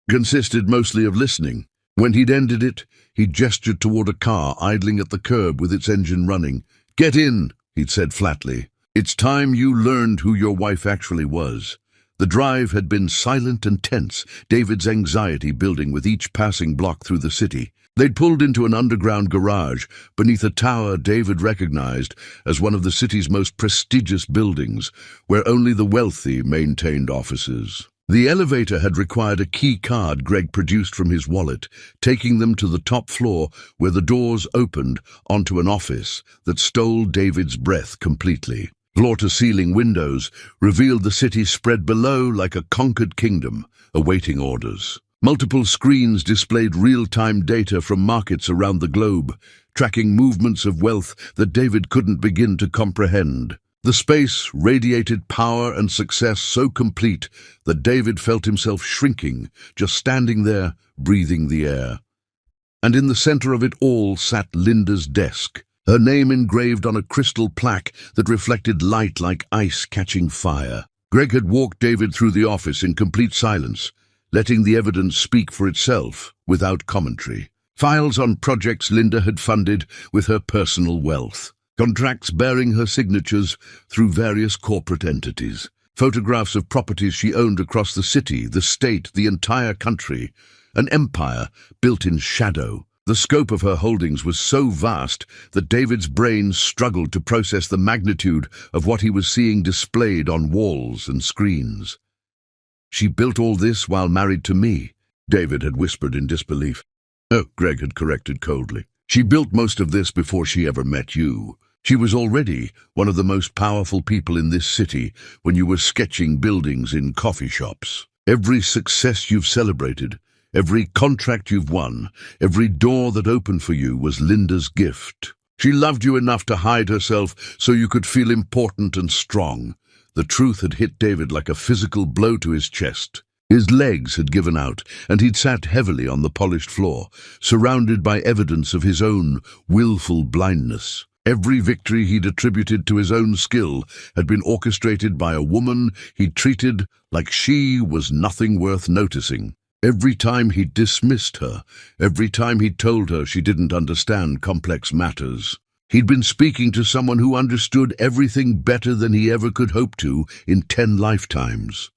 S1: consisted mostly of listening. When he'd ended it, he gestured toward a car idling at the curb with its engine running. "Get in," he'd said flatly. "It's time you learned who your wife actually was." The drive had been silent and tense, David's anxiety building with each passing block through the city. They'd pulled into an underground garage beneath a tower David recognized as one of the city's most prestigious buildings, where only the wealthy maintained offices. The elevator had required a key card Greg produced from his wallet, taking them to the top floor where the doors opened onto an office that stole David's breath completely. Floor-to-ceiling windows revealed the city spread below like a conquered kingdom, awaiting orders. Multiple screens displayed real-time data from markets around the globe, tracking movements of wealth that David couldn't begin to comprehend. The space radiated power and success so complete that David felt himself shrinking, just standing there, breathing the air. And in the center of it all sat Linda's desk, her name engraved on a crystal plaque that reflected light like ice catching fire. Greg had walked David through the office in complete silence, letting the evidence speak for itself without commentary. Files on projects Linda had funded with her personal wealth. Contracts bearing her signatures through various corporate entities. Photographs of properties she owned across the city, the state, the entire country. An empire built in shadow. The scope of her holdings was so vast that David's brain struggled to process the magnitude of what he was seeing displayed on walls and screens. "She built all this while married to me," David had whispered in disbelief. "Oh," Greg had corrected coldly. "She built most of this before she ever met you. She was already one of the most powerful people in this city when you were sketching buildings in coffee shops. Every success you've celebrated, every contract you've won, every door that opened for you was Linda's gift. She loved you enough to hide herself so you could feel important and strong." The truth had hit David like a physical blow to his chest. His legs had given out, and he'd sat heavily on the polished floor, surrounded by evidence of his own willful blindness. Every victory he'd attributed to his own skill had been orchestrated by a woman he'd treated like she was nothing worth noticing. Every time he'd dismissed her, every time he'd told her she didn't understand complex matters. He'd been speaking to someone who understood everything better than he ever could hope to in 10 lifetimes.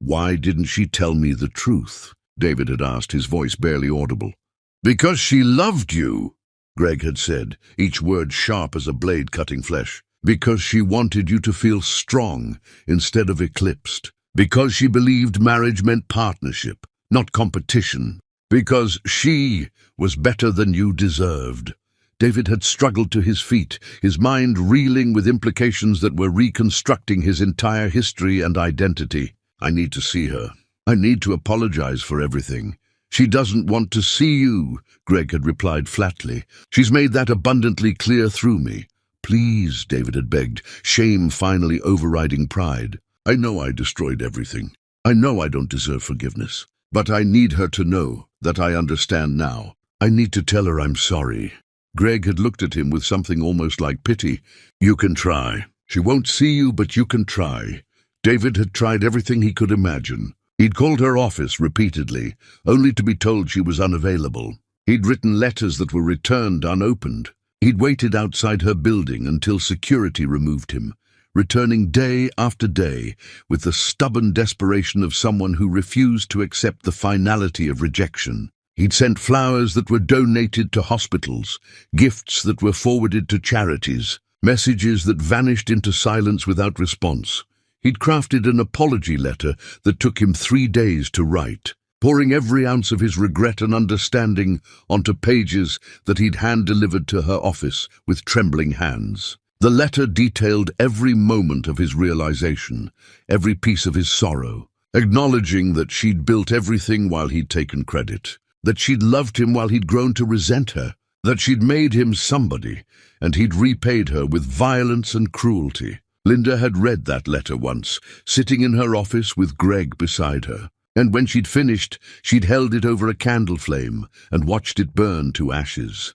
S1: "Why didn't she tell me the truth?" David had asked, his voice barely audible. "Because she loved you," Greg had said, each word sharp as a blade cutting flesh. "Because she wanted you to feel strong instead of eclipsed. Because she believed marriage meant partnership, not competition. Because she was better than you deserved." David had struggled to his feet, his mind reeling with implications that were reconstructing his entire history and identity. "I need to see her. I need to apologize for everything." "She doesn't want to see you," Greg had replied flatly. "She's made that abundantly clear through me." "Please," David had begged, shame finally overriding pride. "I know I destroyed everything. I know I don't deserve forgiveness. But I need her to know that I understand now. I need to tell her I'm sorry." Greg had looked at him with something almost like pity. "You can try. She won't see you, but you can try." David had tried everything he could imagine. He'd called her office repeatedly, only to be told she was unavailable. He'd written letters that were returned unopened. He'd waited outside her building until security removed him, returning day after day with the stubborn desperation of someone who refused to accept the finality of rejection. He'd sent flowers that were donated to hospitals, gifts that were forwarded to charities, messages that vanished into silence without response. He'd crafted an apology letter that took him 3 days to write, pouring every ounce of his regret and understanding onto pages that he'd hand-delivered to her office with trembling hands. The letter detailed every moment of his realization, every piece of his sorrow, acknowledging that she'd built everything while he'd taken credit, that she'd loved him while he'd grown to resent her, that she'd made him somebody, and he'd repaid her with violence and cruelty. Linda had read that letter once, sitting in her office with Greg beside her, and when she'd finished, she'd held it over a candle flame and watched it burn to ashes.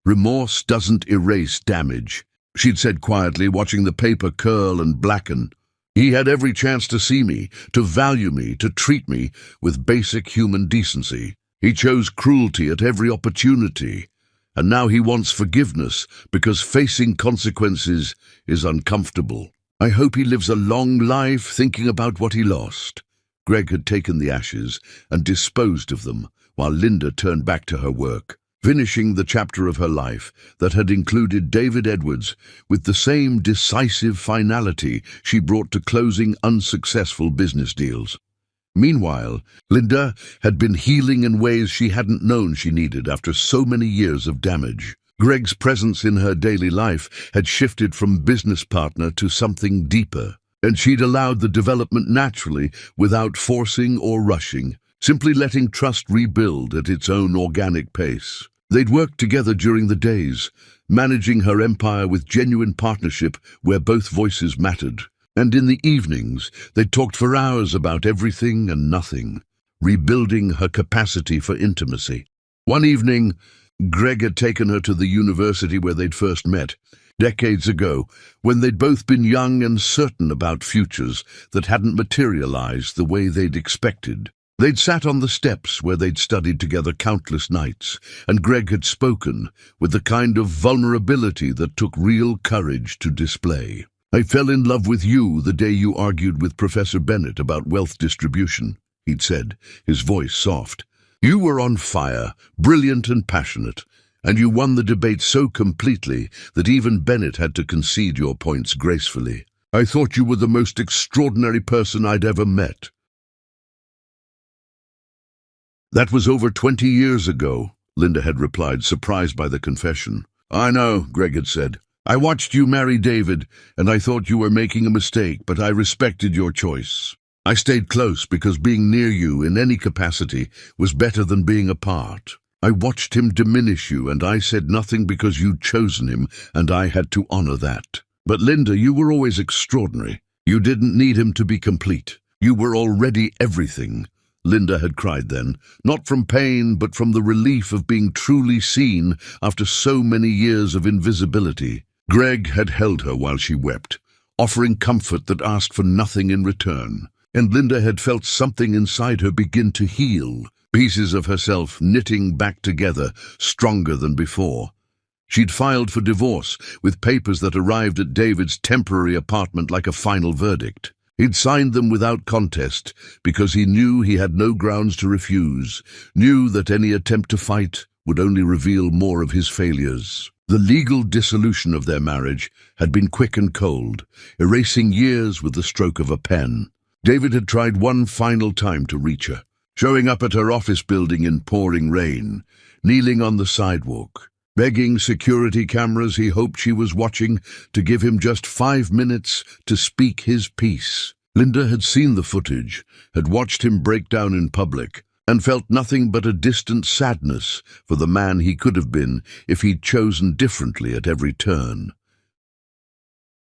S1: "Remorse doesn't erase damage," she'd said quietly, watching the paper curl and blacken. "He had every chance to see me, to value me, to treat me with basic human decency. He chose cruelty at every opportunity, and now he wants forgiveness because facing consequences is uncomfortable. I hope he lives a long life thinking about what he lost." Greg had taken the ashes and disposed of them, while Linda turned back to her work, finishing the chapter of her life that had included David Edwards with the same decisive finality she brought to closing unsuccessful business deals. Meanwhile, Linda had been healing in ways she hadn't known she needed after so many years of damage. Greg's presence in her daily life had shifted from business partner to something deeper, and she'd allowed the development naturally without forcing or rushing, simply letting trust rebuild at its own organic pace. They'd worked together during the days, managing her empire with genuine partnership where both voices mattered. And in the evenings, they talked for hours about everything and nothing, rebuilding her capacity for intimacy. One evening, Greg had taken her to the university where they'd first met, decades ago, when they'd both been young and certain about futures that hadn't materialized the way they'd expected. They'd sat on the steps where they'd studied together countless nights, and Greg had spoken with the kind of vulnerability that took real courage to display. "I fell in love with you the day you argued with Professor Bennett about wealth distribution," he'd said, his voice soft. "You were on fire, brilliant and passionate, and you won the debate so completely that even Bennett had to concede your points gracefully. I thought you were the most extraordinary person I'd ever met." "That was over 20 years ago," Linda had replied, surprised by the confession. "I know," Greg had said. "I watched you marry David, and I thought you were making a mistake, but I respected your choice. I stayed close because being near you in any capacity was better than being apart. I watched him diminish you, and I said nothing because you'd chosen him, and I had to honor that. But Linda, you were always extraordinary. You didn't need him to be complete. You were already everything." Linda had cried then, not from pain, but from the relief of being truly seen after so many years of invisibility. Greg had held her while she wept, offering comfort that asked for nothing in return. And Linda had felt something inside her begin to heal, pieces of herself knitting back together, stronger than before. She'd filed for divorce, with papers that arrived at David's temporary apartment like a final verdict. He'd signed them without contest, because he knew he had no grounds to refuse, knew that any attempt to fight would only reveal more of his failures. The legal dissolution of their marriage had been quick and cold, erasing years with the stroke of a pen. David had tried one final time to reach her, showing up at her office building in pouring rain, kneeling on the sidewalk, begging security cameras he hoped she was watching to give him just 5 minutes to speak his piece. Linda had seen the footage, had watched him break down in public, and felt nothing but a distant sadness for the man he could have been if he'd chosen differently at every turn.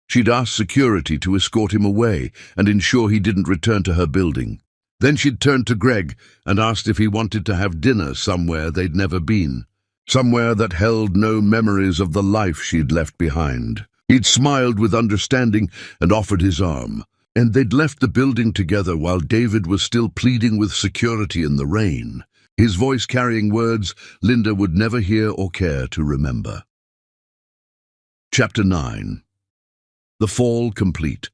S1: She'd asked security to escort him away and ensure he didn't return to her building. Then she'd turned to Greg and asked if he wanted to have dinner somewhere they'd never been, somewhere that held no memories of the life she'd left behind. He'd smiled with understanding and offered his arm, and they'd left the building together while David was still pleading with security in the rain, his voice carrying words Linda would never hear or care to remember. Chapter 9. The Fall Complete.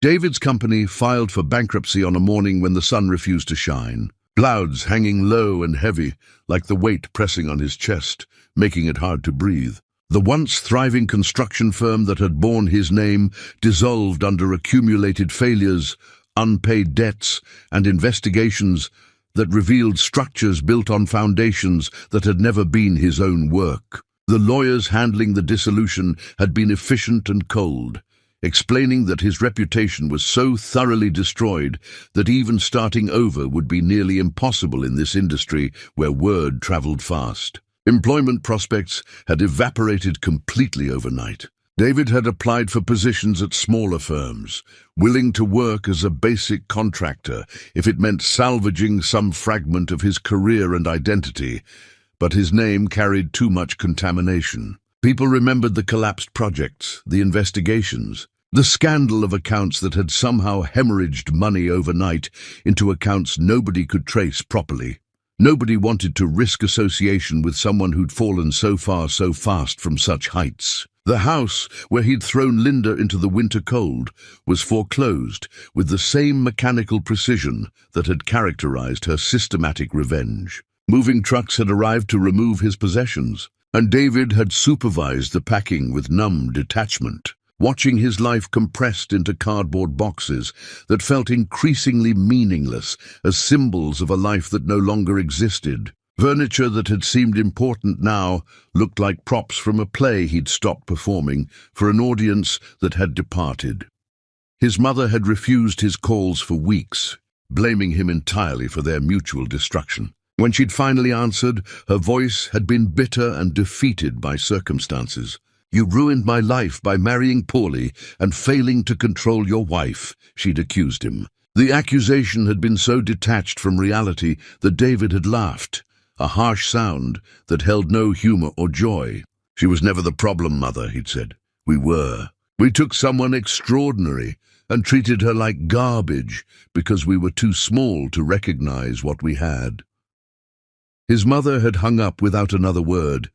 S1: David's company filed for bankruptcy on a morning when the sun refused to shine, clouds hanging low and heavy, like the weight pressing on his chest, making it hard to breathe. The once thriving construction firm that had borne his name dissolved under accumulated failures, unpaid debts, and investigations that revealed structures built on foundations that had never been his own work. The lawyers handling the dissolution had been efficient and cold, explaining that his reputation was so thoroughly destroyed that even starting over would be nearly impossible in this industry where word traveled fast. Employment prospects had evaporated completely overnight. David had applied for positions at smaller firms, willing to work as a basic contractor if it meant salvaging some fragment of his career and identity, but his name carried too much contamination. People remembered the collapsed projects, the investigations, the scandal of accounts that had somehow hemorrhaged money overnight into accounts nobody could trace properly. Nobody wanted to risk association with someone who'd fallen so far so fast from such heights. The house where he'd thrown Linda into the winter cold was foreclosed with the same mechanical precision that had characterized her systematic revenge. Moving trucks had arrived to remove his possessions, and David had supervised the packing with numb detachment, watching his life compressed into cardboard boxes that felt increasingly meaningless as symbols of a life that no longer existed. Furniture that had seemed important now looked like props from a play he'd stopped performing for an audience that had departed. His mother had refused his calls for weeks, blaming him entirely for their mutual destruction. When she'd finally answered, her voice had been bitter and defeated by circumstances. "You ruined my life by marrying poorly and failing to control your wife," she'd accused him. The accusation had been so detached from reality that David had laughed, a harsh sound that held no humor or joy. "She was never the problem, Mother," he'd said. We were. We took someone extraordinary and treated her like garbage because we were too small to recognize what we had." His mother had hung up without another word,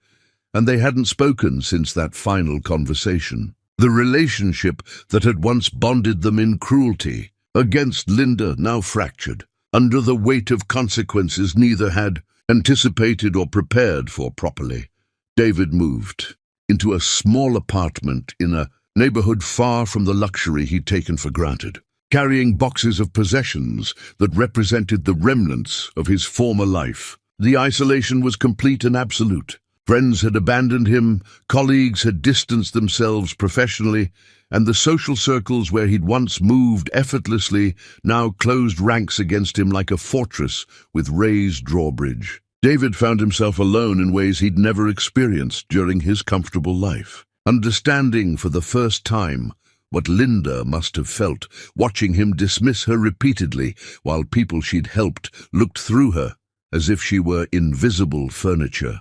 S1: and they hadn't spoken since that final conversation. The relationship that had once bonded them in cruelty against Linda now fractured under the weight of consequences neither had anticipated or prepared for properly. David moved into a small apartment in a neighborhood far from the luxury he'd taken for granted, carrying boxes of possessions that represented the remnants of his former life. The isolation was complete and absolute. Friends had abandoned him, colleagues had distanced themselves professionally, and the social circles where he'd once moved effortlessly now closed ranks against him like a fortress with raised drawbridge. David found himself alone in ways he'd never experienced during his comfortable life, understanding for the first time what Linda must have felt, watching him dismiss her repeatedly while people she'd helped looked through her as if she were invisible furniture.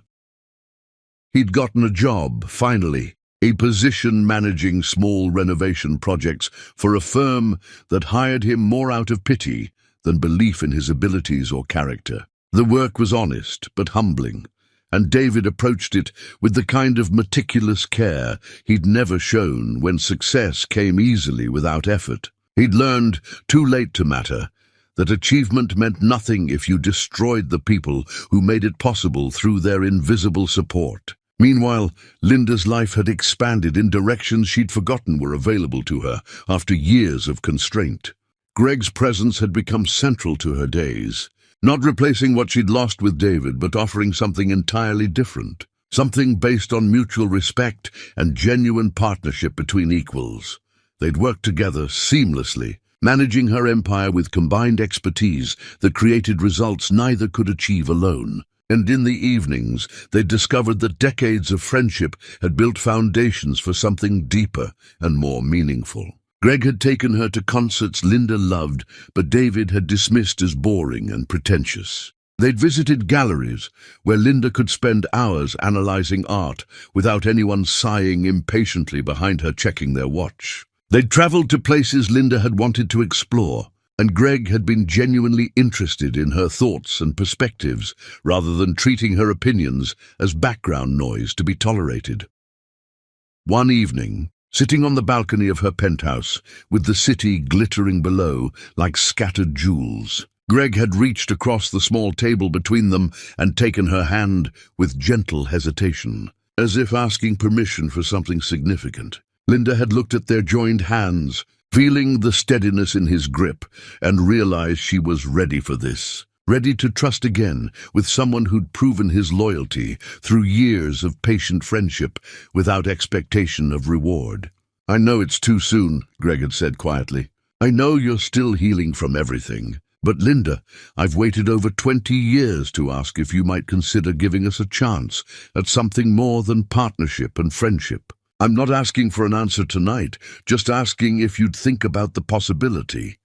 S1: He'd gotten a job, finally, a position managing small renovation projects for a firm that hired him more out of pity than belief in his abilities or character. The work was honest but humbling, and David approached it with the kind of meticulous care he'd never shown when success came easily without effort. He'd learned, too late to matter, that achievement meant nothing if you destroyed the people who made it possible through their invisible support. Meanwhile, Linda's life had expanded in directions she'd forgotten were available to her after years of constraint. Greg's presence had become central to her days, not replacing what she'd lost with David, but offering something entirely different, something based on mutual respect and genuine partnership between equals. They'd worked together seamlessly, managing her empire with combined expertise that created results neither could achieve alone. And in the evenings, they discovered that decades of friendship had built foundations for something deeper and more meaningful. Greg had taken her to concerts Linda loved, but David had dismissed as boring and pretentious. They'd visited galleries where Linda could spend hours analyzing art without anyone sighing impatiently behind her checking their watch. They'd traveled to places Linda had wanted to explore, and Greg had been genuinely interested in her thoughts and perspectives rather than treating her opinions as background noise to be tolerated. One evening, sitting on the balcony of her penthouse, with the city glittering below like scattered jewels, Greg had reached across the small table between them and taken her hand with gentle hesitation, as if asking permission for something significant. Linda had looked at their joined hands, feeling the steadiness in his grip, and realized she was ready for this, ready to trust again with someone who'd proven his loyalty through years of patient friendship without expectation of reward. "I know it's too soon," Greg had said quietly. "I know you're still healing from everything. But Linda, I've waited over 20 years to ask if you might consider giving us a chance at something more than partnership and friendship. I'm not asking for an answer tonight, just asking if you'd think about the possibility."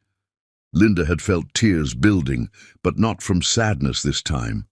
S1: Linda had felt tears building, but not from sadness this time.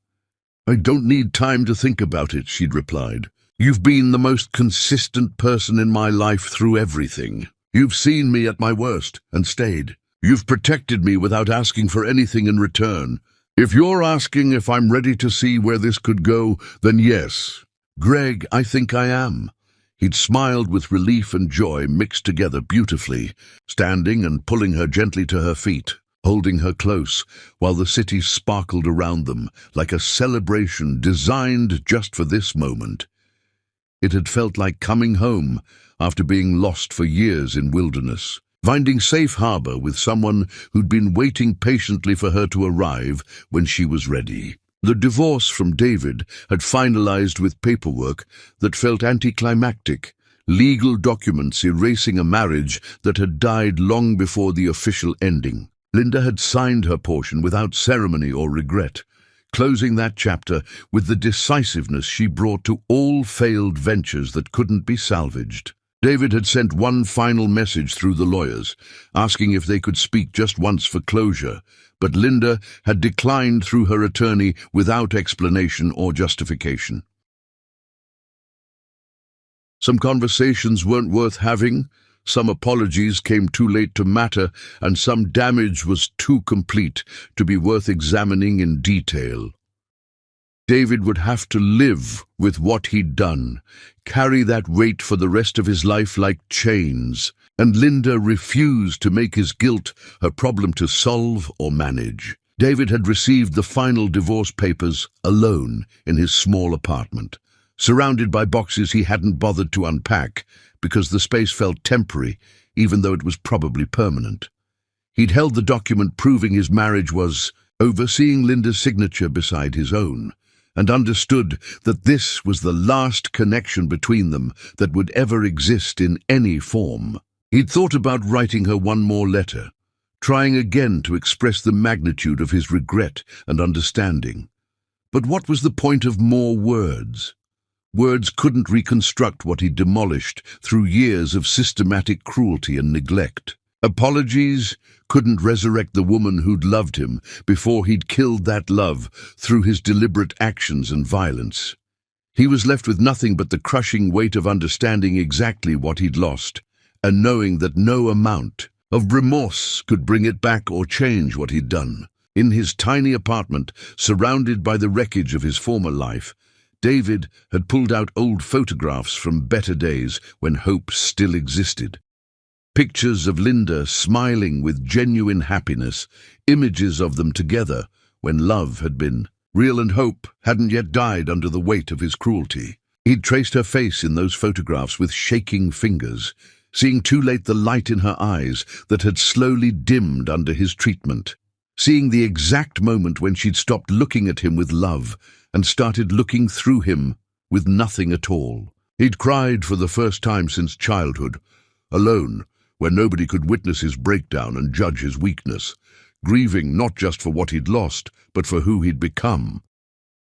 S1: "I don't need time to think about it," she'd replied. "You've been the most consistent person in my life through everything. You've seen me at my worst and stayed. You've protected me without asking for anything in return. If you're asking if I'm ready to see where this could go, then yes. Greg, I think I am." He'd smiled with relief and joy mixed together beautifully, standing and pulling her gently to her feet, holding her close, while the city sparkled around them like a celebration designed just for this moment. It had felt like coming home after being lost for years in wilderness, finding safe harbor with someone who'd been waiting patiently for her to arrive when she was ready. The divorce from David had finalized with paperwork that felt anticlimactic, legal documents erasing a marriage that had died long before the official ending. Linda had signed her portion without ceremony or regret, closing that chapter with the decisiveness she brought to all failed ventures that couldn't be salvaged. David had sent one final message through the lawyers, asking if they could speak just once for closure, but Linda had declined through her attorney without explanation or justification. Some conversations weren't worth having, Some apologies came too late to matter, and some damage was too complete to be worth examining in detail. David would have to live with what he'd done, carry that weight for the rest of his life like chains, and Linda refused to make his guilt her problem to solve or manage. David had received the final divorce papers alone in his small apartment, surrounded by boxes he hadn't bothered to unpack because the space felt temporary, even though it was probably permanent. He'd held the document proving his marriage was overseeing Linda's signature beside his own, and understood that this was the last connection between them that would ever exist in any form. He'd thought about writing her one more letter, trying again to express the magnitude of his regret and understanding. But what was the point of more words? Words couldn't reconstruct what he'd demolished through years of systematic cruelty and neglect. Apologies couldn't resurrect the woman who'd loved him before he'd killed that love through his deliberate actions and violence. He was left with nothing but the crushing weight of understanding exactly what he'd lost, and knowing that no amount of remorse could bring it back or change what he'd done. In his tiny apartment, surrounded by the wreckage of his former life, David had pulled out old photographs from better days when hope still existed. Pictures of Linda smiling with genuine happiness, images of them together when love had been real and hope hadn't yet died under the weight of his cruelty. He'd traced her face in those photographs with shaking fingers, seeing too late the light in her eyes that had slowly dimmed under his treatment, seeing the exact moment when she'd stopped looking at him with love and started looking through him with nothing at all. He'd cried for the first time since childhood, alone, where nobody could witness his breakdown and judge his weakness, grieving not just for what he'd lost, but for who he'd become.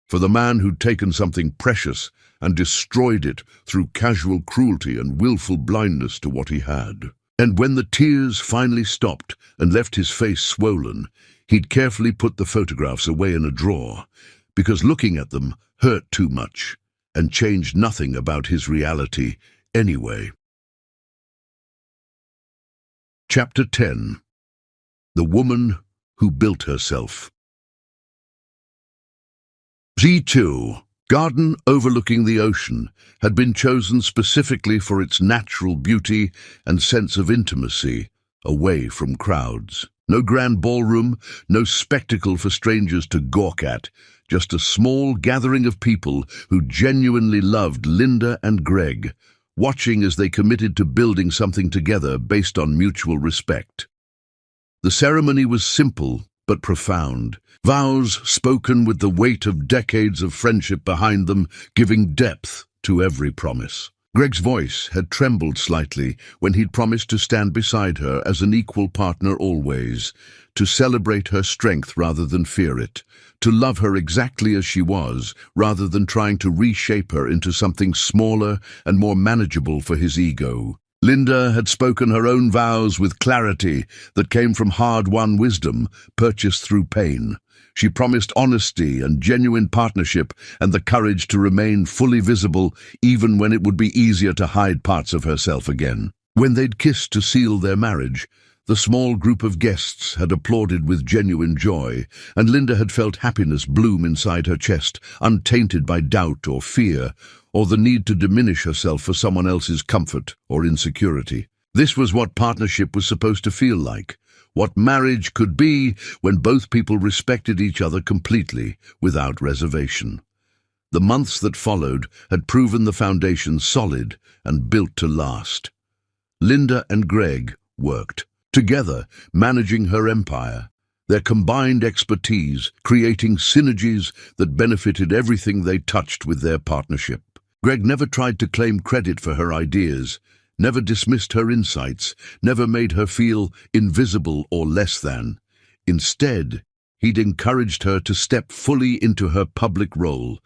S1: For the man who'd taken something precious and destroyed it through casual cruelty and willful blindness to what he had. And when the tears finally stopped and left his face swollen, he'd carefully put the photographs away in a drawer, because looking at them hurt too much and changed nothing about his reality anyway. Chapter 10. The Woman Who Built Herself. Z2, garden overlooking the ocean, had been chosen specifically for its natural beauty and sense of intimacy, away from crowds. No grand ballroom, no spectacle for strangers to gawk at, just a small gathering of people who genuinely loved Linda and Greg, watching as they committed to building something together based on mutual respect. The ceremony was simple but profound, vows spoken with the weight of decades of friendship behind them, giving depth to every promise. Greg's voice had trembled slightly when he'd promised to stand beside her as an equal partner always, to celebrate her strength rather than fear it, to love her exactly as she was rather than trying to reshape her into something smaller and more manageable for his ego. Linda had spoken her own vows with clarity that came from hard-won wisdom, purchased through pain. She promised honesty and genuine partnership and the courage to remain fully visible even when it would be easier to hide parts of herself again. When they'd kissed to seal their marriage, the small group of guests had applauded with genuine joy, and Linda had felt happiness bloom inside her chest, untainted by doubt or fear, or the need to diminish herself for someone else's comfort or insecurity. This was what partnership was supposed to feel like, what marriage could be when both people respected each other completely, without reservation. The months that followed had proven the foundation solid and built to last. Linda and Greg worked together, managing her empire, their combined expertise creating synergies that benefited everything they touched with their partnership. Greg never tried to claim credit for her ideas, never dismissed her insights, never made her feel invisible or less than. Instead, he'd encouraged her to step fully into her public role,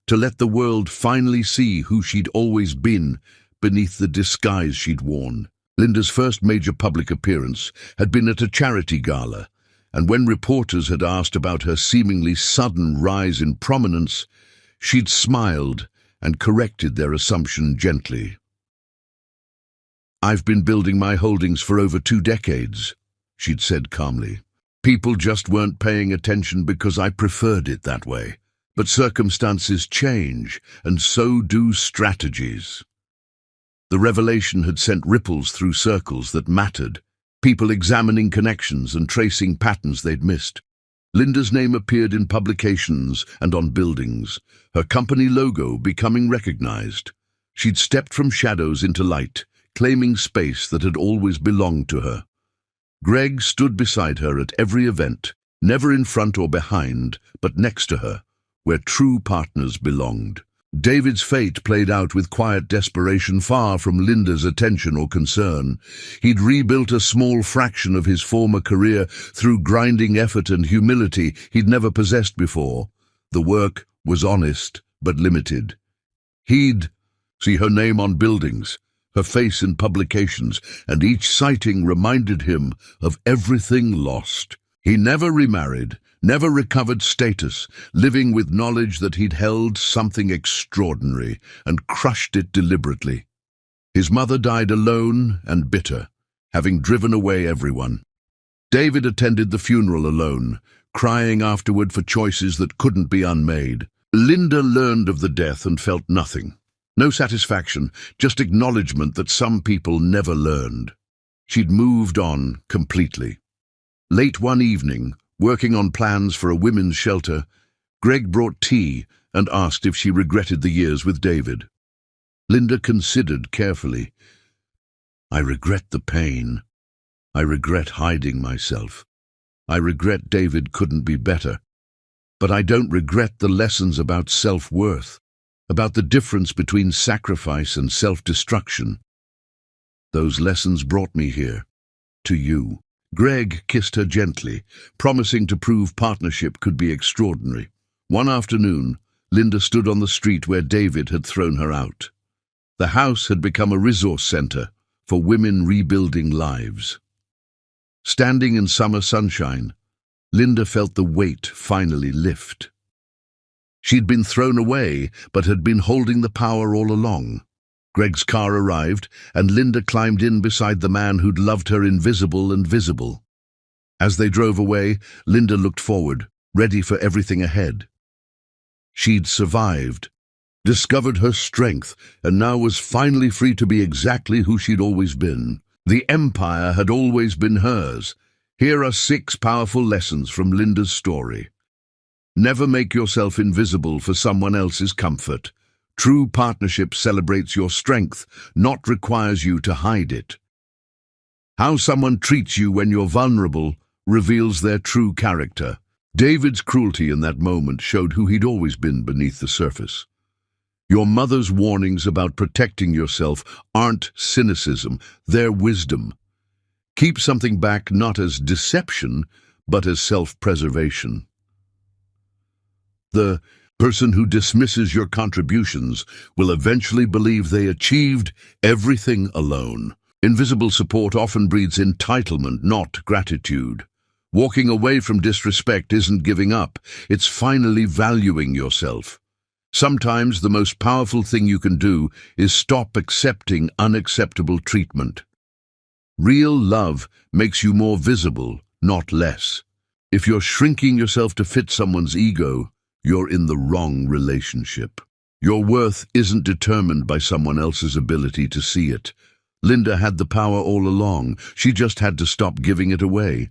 S1: to let the world finally see who she'd always been beneath the disguise she'd worn. Linda's first major public appearance had been at a charity gala, and when reporters had asked about her seemingly sudden rise in prominence, she'd smiled and corrected their assumption gently. "I've been building my holdings for over 2 decades," she'd said calmly. "People just weren't paying attention because I preferred it that way. But circumstances change, and so do strategies." The revelation had sent ripples through circles that mattered, people examining connections and tracing patterns they'd missed. Linda's name appeared in publications and on buildings, her company logo becoming recognized. She'd stepped from shadows into light, claiming space that had always belonged to her. Greg stood beside her at every event, never in front or behind, but next to her, where true partners belonged. David's fate played out with quiet desperation, far from Linda's attention or concern. He'd rebuilt a small fraction of his former career through grinding effort and humility he'd never possessed before. The work was honest, but limited. He'd see her name on buildings, her face in publications, and each sighting reminded him of everything lost. He never remarried, never recovered status, living with knowledge that he'd held something extraordinary and crushed it deliberately. His mother died alone and bitter, having driven away everyone. David attended the funeral alone, crying afterward for choices that couldn't be unmade. Linda learned of the death and felt nothing. No satisfaction, just acknowledgement that some people never learned. She'd moved on completely. Late one evening, working on plans for a women's shelter, Greg brought tea and asked if she regretted the years with David. Linda considered carefully. "I regret the pain. I regret hiding myself. I regret David couldn't be better. But I don't regret the lessons about self-worth, about the difference between sacrifice and self-destruction. Those lessons brought me here, to you." Greg kissed her gently, promising to prove partnership could be extraordinary. One afternoon, Linda stood on the street where David had thrown her out. The house had become a resource center for women rebuilding lives. Standing in summer sunshine, Linda felt the weight finally lift. She'd been thrown away, but had been holding the power all along. Greg's car arrived, and Linda climbed in beside the man who'd loved her invisible and visible. As they drove away, Linda looked forward, ready for everything ahead. She'd survived, discovered her strength, and now was finally free to be exactly who she'd always been. The empire had always been hers. Here are 6 powerful lessons from Linda's story. Never make yourself invisible for someone else's comfort. True partnership celebrates your strength, not requires you to hide it. How someone treats you when you're vulnerable reveals their true character. David's cruelty in that moment showed who he'd always been beneath the surface. Your mother's warnings about protecting yourself aren't cynicism, they're wisdom. Keep something back not as deception, but as self-preservation. The person who dismisses your contributions will eventually believe they achieved everything alone. Invisible support often breeds entitlement, not gratitude. Walking away from disrespect isn't giving up, it's finally valuing yourself. Sometimes the most powerful thing you can do is stop accepting unacceptable treatment. Real love makes you more visible, not less. If you're shrinking yourself to fit someone's ego, you're in the wrong relationship. Your worth isn't determined by someone else's ability to see it. Linda had the power all along. She just had to stop giving it away.